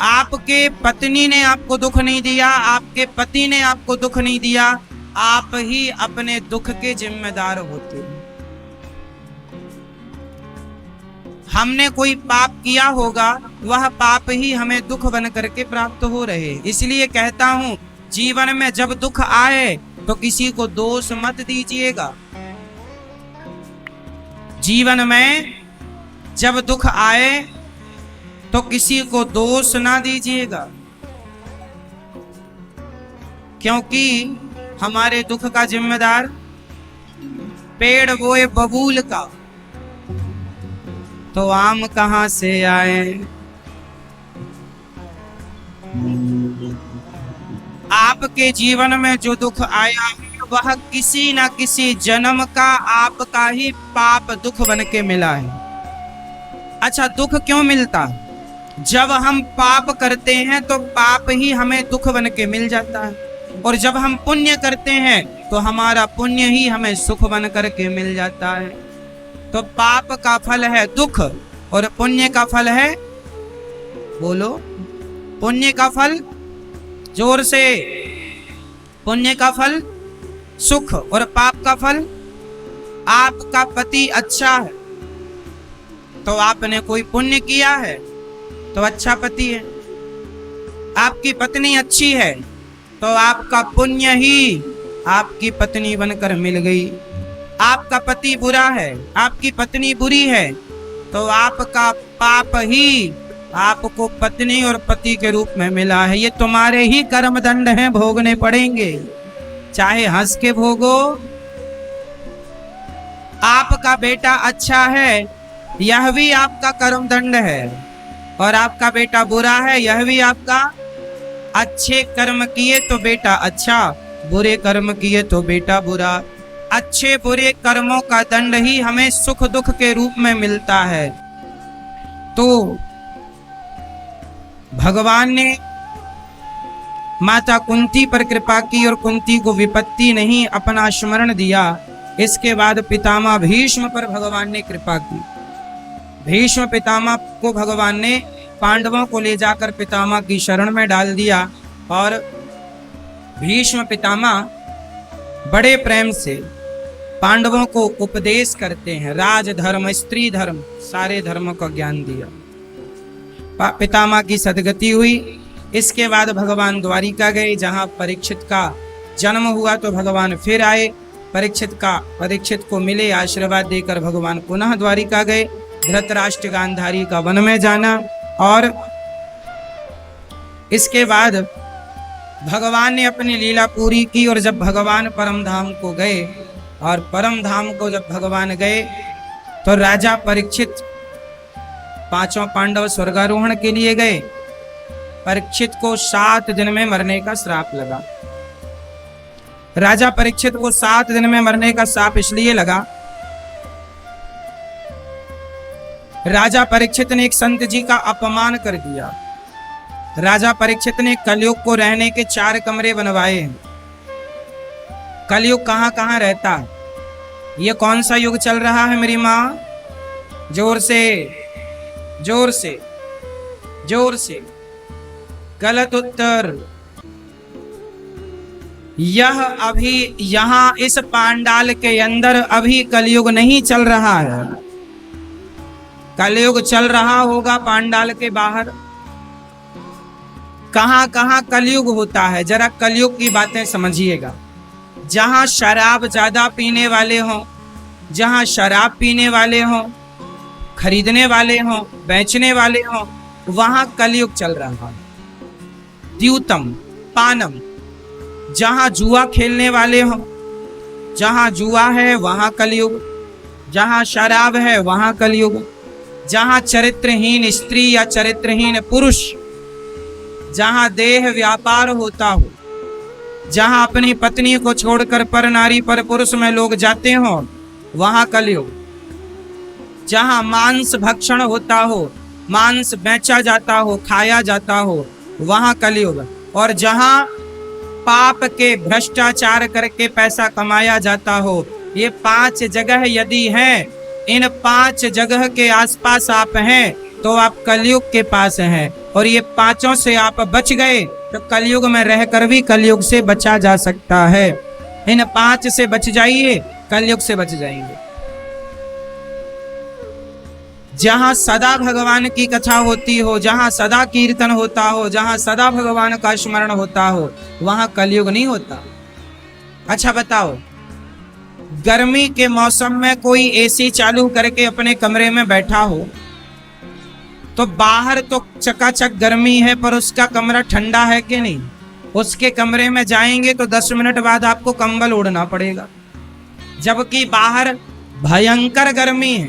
आपके पत्नी ने आपको दुख नहीं दिया, आपके पति ने आपको दुख नहीं दिया, आप ही अपने दुख के जिम्मेदार होते हैं। हमने कोई पाप किया होगा, वह पाप ही हमें दुख बन करके प्राप्त हो रहे। इसलिए कहता हूं, जीवन में जब दुख आए तो किसी को दोष मत दीजिएगा। जीवन में जब दुख आए तो किसी को दोष ना दीजिएगा, क्योंकि हमारे दुख का जिम्मेदार पेड़ बोए बबूल का, तो आम कहां से आए। आपके जीवन में जो दुख आया है वह किसी न किसी जन्म का आपका ही पाप दुख बन के मिला है। अच्छा, दुख क्यों मिलता? जब हम पाप करते हैं तो पाप ही हमें दुख बन के मिल जाता है, और जब हम पुण्य करते हैं तो हमारा पुण्य ही हमें सुख बन करके मिल जाता है। तो पाप का फल है दुख और पुण्य का फल है, बोलो, पुण्य का फल, जोर से, पुण्य का फल सुख और पाप का फल। आपका पति अच्छा है तो आपने कोई पुण्य किया है तो अच्छा पति है। आपकी पत्नी अच्छी है तो आपका पुण्य ही आपकी पत्नी बनकर मिल गई। आपका पति बुरा है, आपकी पत्नी बुरी है, तो आपका पाप ही आपको पत्नी और पति के रूप में मिला है। ये तुम्हारे ही कर्म दंड हैं, भोगने पड़ेंगे, चाहे हंस के भोगो। आपका बेटा अच्छा है, यह भी आपका कर्म दंड है, और आपका बेटा बुरा है, यह भी आपका। अच्छे कर्म किए तो बेटा अच्छा, बुरे कर्म किए तो बेटा बुरा। अच्छे बुरे कर्मों का दंड ही हमें सुख दुख के रूप में मिलता है। तो भगवान ने माता कुंती पर कृपा की और कुंती को विपत्ति नहीं अपना स्मरण दिया। इसके बाद पितामह भीष्म पर भगवान ने कृपा की। भीष्म पितामह को भगवान ने पांडवों को ले जाकर पितामह की शरण में डाल दिया, और भीष्म पितामह बड़े प्रेम से पांडवों को उपदेश करते हैं। राजधर्म, स्त्री धर्म, सारे धर्मों का ज्ञान दिया। पितामह की सदगति हुई। इसके बाद भगवान द्वारिका गए, जहां परीक्षित का जन्म हुआ, तो भगवान फिर आए। परीक्षित को मिले, आशीर्वाद देकर भगवान पुनः द्वारिका गए। धृतराष्ट्र गांधारी का वन में जाना, और इसके बाद भगवान ने अपनी लीला पूरी की। और जब भगवान परम धाम को गए, और परम धाम को जब भगवान गए तो राजा परीक्षित, पांचों पांडव स्वर्गारोहण के लिए गए। परीक्षित को 7 दिन में मरने का श्राप लगा। राजा परीक्षित को 7 दिन में मरने का श्राप इसलिए लगा, राजा परीक्षित ने एक संत जी का अपमान कर दिया। राजा परीक्षित ने कलयुग को रहने के 4 कमरे बनवाए हैं। कलयुग कहां कहां रहता है? ये कौन सा युग चल रहा है मेरी माँ? जोर से, जोर से, जोर से। गलत उत्तर। यह अभी यहां इस पांडाल के अंदर अभी कलयुग नहीं चल रहा है। कलयुग चल रहा होगा पांडाल के बाहर। कहां कहां कलयुग होता है, जरा कलयुग की बातें समझिएगा। जहां शराब ज्यादा पीने वाले हों, जहां शराब पीने वाले हों, खरीदने वाले हों, बेचने वाले हों, वहां कलयुग चल रहा है। द्यूतम, पानम, जहां जुआ खेलने वाले हों, जहां जुआ है वहां कलयुग, जहां शराब है वहां कलयुग, जहां चरित्रहीन स्त्री या चरित्रहीन पुरुष, जहां देह व्यापार होता हो, जहां अपनी पत्नी को छोड़कर पर नारी पर पुरुष में लोग जाते हो वहां कलयुग। जहां मांस भक्षण होता हो, मांस बेचा जाता हो, खाया जाता हो, वहां कलयुग। और जहां पाप के भ्रष्टाचार करके पैसा कमाया जाता हो, ये 5 जगह यदि हैं, इन 5 जगह के आसपास आप हैं तो आप कलयुग के पास हैं। और ये 5 से आप बच गए तो कलयुग में रहकर भी कलयुग से बचा जा सकता है। इन 5 से बच जाइए, कलयुग से बच जाएंगे। जहां सदा भगवान की कथा होती हो, जहां सदा कीर्तन होता हो, जहां सदा भगवान का स्मरण होता हो, वहां कलयुग नहीं होता। अच्छा बताओ, गर्मी के मौसम में कोई एसी चालू करके अपने कमरे में बैठा हो तो बाहर तो चकाचक गर्मी है पर उसका कमरा ठंडा है कि नहीं? उसके कमरे में जाएंगे तो 10 मिनट बाद आपको कंबल ओढ़ना पड़ेगा, जबकि बाहर भयंकर गर्मी है।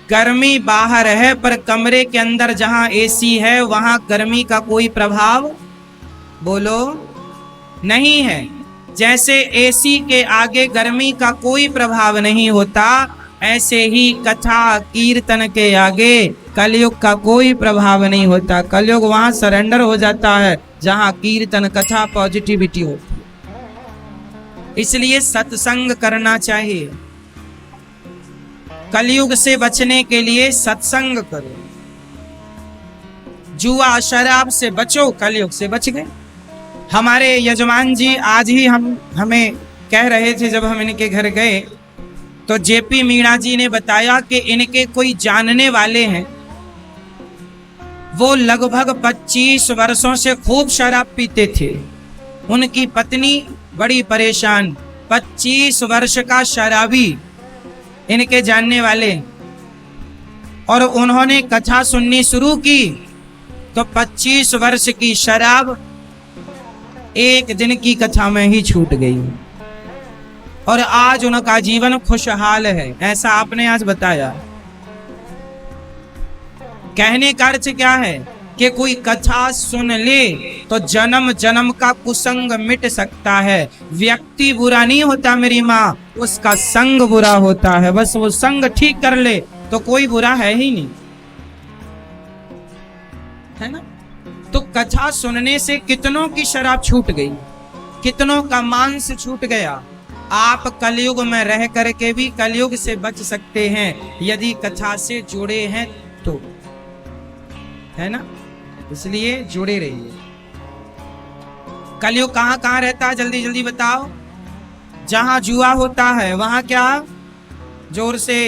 गर्मी बाहर है पर कमरे के अंदर जहां एसी है वहां गर्मी का कोई प्रभाव बोलो नहीं है। जैसे एसी के आगे गर्मी का कोई प्रभाव नहीं होता, ऐसे ही कथा कीर्तन के आगे कलयुग का कोई प्रभाव नहीं होता। कलयुग वहां सरेंडर हो जाता है जहां कीर्तन कथा पॉजिटिविटी होती है। इसलिए सत्संग करना चाहिए। कलयुग से बचने के लिए सत्संग करो। जुआ शराब से बचो, कलयुग से बच गए। हमारे यजमान जी आज ही हमें कह रहे थे, जब हम इनके घर गए तो जेपी मीणा जी ने बताया कि इनके कोई जानने वाले हैं, वो लगभग 25 वर्षों से खूब शराब पीते थे। उनकी पत्नी बड़ी परेशान, 25 वर्ष का शराबी इनके जानने वाले, और उन्होंने कथा सुननी शुरू की तो 25 वर्ष की शराब एक दिन की कथा में ही छूट गई और आज उनका जीवन खुशहाल है। ऐसा आपने आज बताया। कहने का अर्थ क्या है कि कोई कथा सुन ले तो जन्म जन्म का कुसंग मिट सकता है। व्यक्ति बुरा नहीं होता मेरी माँ, उसका संग बुरा होता है। बस वो संग ठीक कर ले तो कोई बुरा है ही नहीं, है ना? तो कथा सुनने से कितनों की शराब छूट गई, कितनों का मांस छूट गया। आप कलयुग में रह करके भी कलयुग से बच सकते हैं यदि कथा से जुड़े हैं तो, है ना? इसलिए जुड़े रहिए। कलयुग कहां कहां रहता है जल्दी जल्दी बताओ। जहां जुआ होता है वहां क्या, जोर से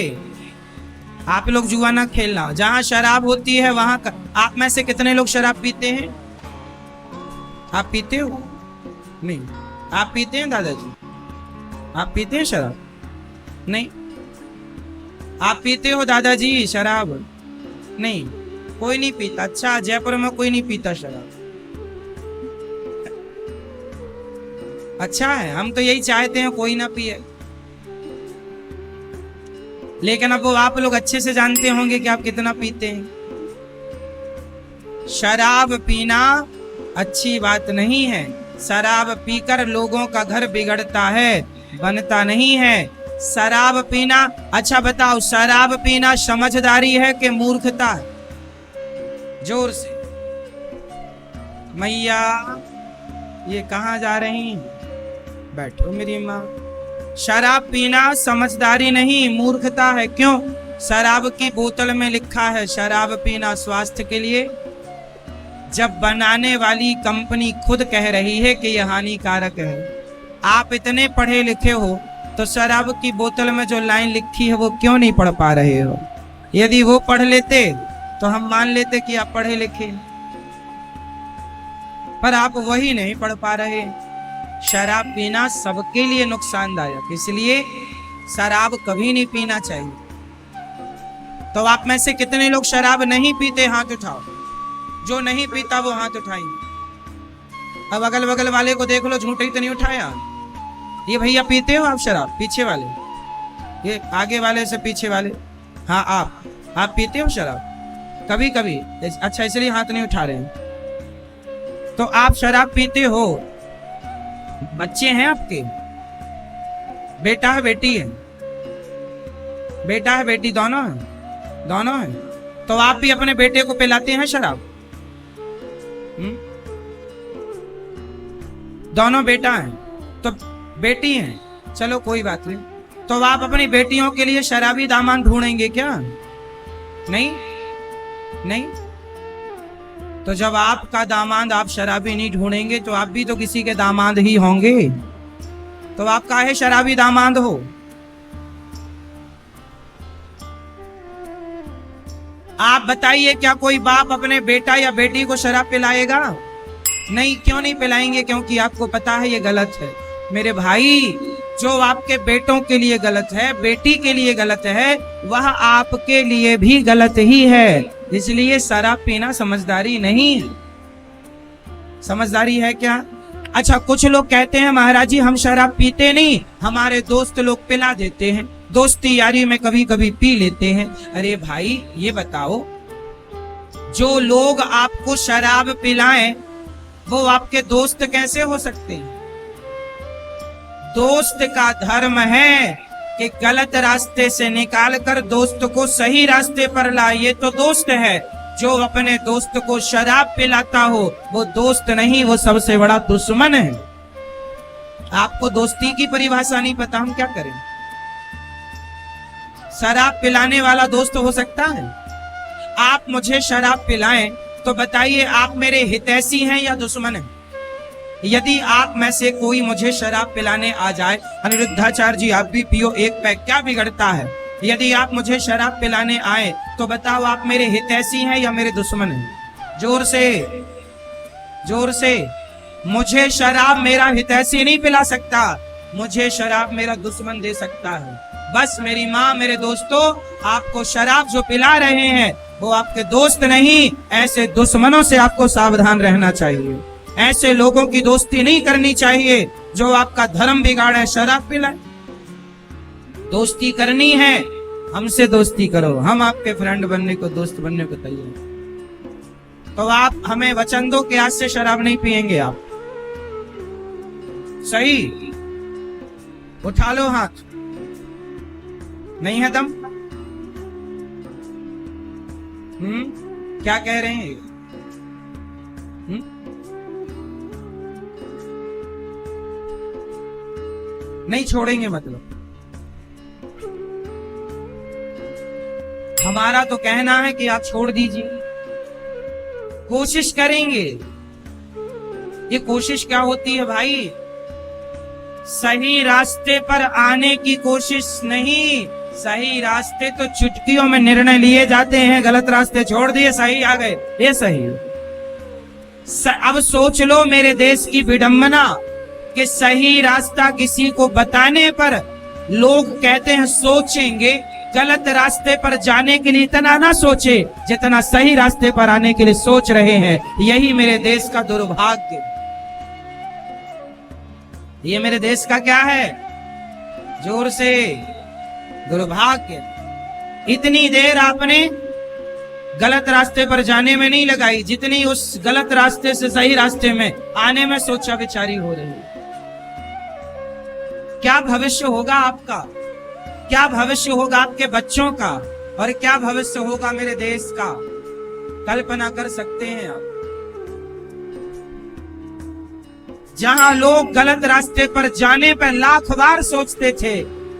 आप लोग जुआ ना खेलना। जहां शराब होती है वहां आप में से कितने लोग शराब पीते हैं? आप पीते हो? नहीं। आप पीते हैं दादाजी? आप पीते हैं शराब? नहीं। आप पीते हो दादाजी शराब? नहीं, कोई नहीं पीता। अच्छा, जयपुर में कोई नहीं पीता शराब। अच्छा है, हम तो यही चाहते हैं कोई ना पिए, लेकिन अब वो आप लोग अच्छे से जानते होंगे कि आप कितना पीते हैं। शराब पीना अच्छी बात नहीं है। शराब पीकर लोगों का घर बिगड़ता है, बनता नहीं है। शराब पीना, अच्छा बताओ, शराब पीना समझदारी है कि मूर्खता है? जोर से। मैया ये कहाँ जा रही? बैठो मेरी माँ। शराब पीना समझदारी नहीं, मूर्खता है। क्यों? शराब की बोतल में लिखा है शराब पीना स्वास्थ्य के लिए, जब बनाने वाली कंपनी खुद कह रही है कि यह हानिकारक है। आप इतने पढ़े लिखे हो तो शराब की बोतल में जो लाइन लिखी है वो क्यों नहीं पढ़ पा रहे हो? यदि वो पढ़ लेते तो हम मान लेते कि आप पढ़े लिखे, पर आप वही नहीं पढ़ पा रहे। शराब पीना सबके लिए नुकसानदायक, इसलिए शराब कभी नहीं पीना चाहिए। तो आप में से कितने लोग शराब नहीं पीते? हाथ उठाओ। जो नहीं पीता वो हाथ उठाएंगे। अब अगल बगल वाले को देख लो, झूठे ही तो नहीं उठाया। ये भैया पीते हो आप शराब? पीछे वाले, ये आगे वाले से पीछे वाले। हाँ, आप पीते हो शराब? कभी कभी। अच्छा, इसलिए हाथ नहीं उठा रहे हैं। तो आप शराब पीते हो? बच्चे हैं आपके? बेटा है बेटी है? बेटा है बेटी दोनों है? दोनों है। तो आप भी अपने बेटे को पिलाते हैं शराब? दोनों बेटा हैं तो बेटी हैं, चलो कोई बात नहीं। तो आप अपनी बेटियों के लिए शराबी दामाद ढूंढेंगे क्या? नहीं नहीं। तो जब आपका दामाद आप शराबी नहीं ढूंढेंगे तो आप भी तो किसी के दामाद ही होंगे। तो आप काहे शराबी दामाद हो? आप बताइए, क्या कोई बाप अपने बेटा या बेटी को शराब पिलाएगा? नहीं। क्यों नहीं पिलाएंगे? क्योंकि आपको पता है ये गलत है। मेरे भाई, जो आपके बेटों के लिए गलत है, बेटी के लिए गलत है, वह आपके लिए भी गलत ही है। इसलिए शराब पीना समझदारी नहीं है। समझदारी है क्या? अच्छा, कुछ लोग कहते हैं महाराज जी हम शराब पीते नहीं, हमारे दोस्त लोग पिला देते हैं, दोस्ती यारी में कभी कभी पी लेते हैं। अरे भाई ये बताओ, जो लोग आपको शराब पिलाएं वो आपके दोस्त कैसे हो सकते हैं? दोस्त का धर्म है कि गलत रास्ते से निकाल कर दोस्त को सही रास्ते पर लाए। ये तो दोस्त है। जो अपने दोस्त को शराब पिलाता हो वो दोस्त नहीं, वो सबसे बड़ा दुश्मन है। आपको दोस्ती की परिभाषा नहीं पता, हम क्या करें? शराब पिलाने वाला दोस्त हो सकता है? आप मुझे शराब पिलाएं तो बताइए आप मेरे हितैषी हैं या दुश्मन हैं? यदि आप में से कोई मुझे शराब पिलाने आ जाए, अनिरुद्धाचार्य जी आप भी पियो एक पैक, क्या बिगड़ता है? यदि आप मुझे शराब पिलाने आए तो बताओ आप मेरे हितैषी हैं या मेरे दुश्मन हैं? जोर से, जोर से। मुझे शराब मेरा हितैषी नहीं पिला सकता, मुझे शराब मेरा दुश्मन दे सकता है। बस मेरी माँ, मेरे दोस्तों, आपको शराब जो पिला रहे हैं वो आपके दोस्त नहीं, ऐसे दुश्मनों से आपको सावधान रहना चाहिए। ऐसे लोगों की दोस्ती नहीं करनी चाहिए जो आपका धर्म बिगाड़े, शराब पिलाए। दोस्ती करनी है, हमसे दोस्ती करो, हम आपके फ्रेंड बनने को, दोस्त बनने को तैयार। तो आप हमें वचन दो कि आज से शराब नहीं पिएंगे आप। सही? उठा लो हाथ। नहीं है दम? क्या कह रहे हैं? नहीं छोड़ेंगे मतलब? हमारा तो कहना है कि आप छोड़ दीजिए। कोशिश करेंगे। ये कोशिश क्या होती है भाई? सही रास्ते पर आने की कोशिश नहीं, सही रास्ते तो चुटकियों में निर्णय लिए जाते हैं। गलत रास्ते छोड़ दिए, सही आ गए, ये सही। अब सोच लो मेरे देश की विडंबना कि सही रास्ता किसी को बताने पर लोग कहते हैं सोचेंगे। गलत रास्ते पर जाने के लिए इतना ना सोचे जितना सही रास्ते पर आने के लिए सोच रहे हैं। यही मेरे देश का दुर्भाग्य। ये मेरे देश का क्या है? जोर से, दुर्भाग्य। इतनी देर आपने गलत रास्ते पर जाने में नहीं लगाई जितनी उस गलत रास्ते से सही रास्ते में आने में सोचा विचारी हो रही है। क्या भविष्य होगा आपका? क्या भविष्य होगा आपके बच्चों का? और क्या भविष्य होगा मेरे देश का? कल्पना कर सकते हैं आप? जहां लोग गलत रास्ते पर जाने पर लाख बार सोचते थे,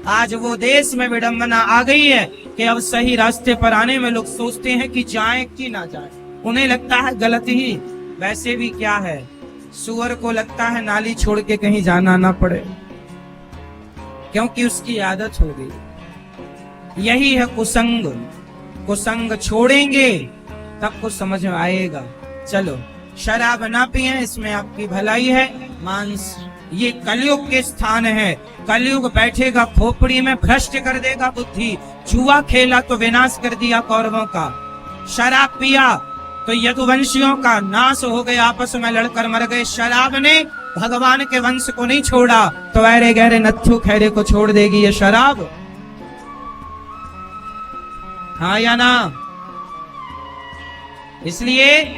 आज वो देश में विडंबना आ गई है कि अब सही रास्ते पर आने में लोग सोचते हैं कि जाएं कि ना जाएं। उन्हें लगता है गलत ही। वैसे भी क्या है, सुअर को लगता है नाली छोड़ के कहीं जाना ना पड़े, क्योंकि उसकी आदत हो गई। यही है कुसंग। कुसंग छोड़ेंगे तब कुछ समझ में आएगा। चलो, शराब ना पिए, इसमें आपकी भलाई है। मांस, ये कलयुग के स्थान है। कलयुग बैठेगा खोपड़ी में, भ्रष्ट कर देगा बुद्धि। जुआ खेला तो विनाश कर दिया कौरवों का। शराब पिया तो यदुवंशियों का नाश हो गया, आपस में लड़कर मर गए। शराब ने भगवान के वंश को नहीं छोड़ा तो ऐरे गहरे नत्थु खैरे को छोड़ देगी ये शराब? हाँ या ना? इसलिए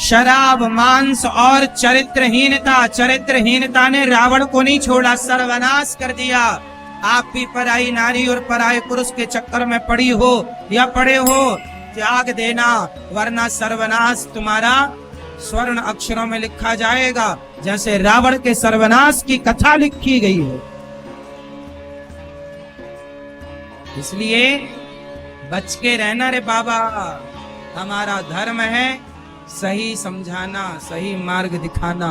शराब, मांस और चरित्रहीनता, चरित्रहीनता ने रावण को नहीं छोड़ा, सर्वनाश कर दिया। आप भी पराई नारी और पराये पुरुष के चक्कर में पड़ी हो या पड़े हो, त्याग देना, वरना सर्वनाश तुम्हारा स्वर्ण अक्षरों में लिखा जाएगा, जैसे रावण के सर्वनाश की कथा लिखी गई है। इसलिए बच के रहना रे बाबा। हमारा धर्म है सही समझाना, सही मार्ग दिखाना।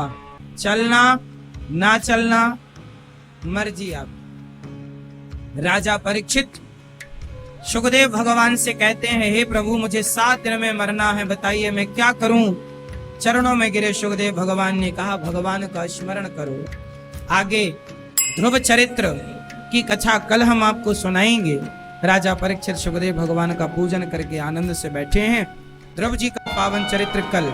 चलना ना चलना मर्जी आप। राजा परीक्षित सुखदेव भगवान से कहते हैं, हे प्रभु मुझे 7 दिन में मरना है, बताइए मैं क्या करूं? चरणों में गिरे सुखदेव भगवान ने कहा, भगवान का स्मरण करो। आगे ध्रुव चरित्र की कथा कल हम आपको सुनाएंगे। राजा परीक्षित सुखदेव भगवान का पूजन करके आनंद से बैठे हैं। ध्रुव जी का पावन चरित्र कल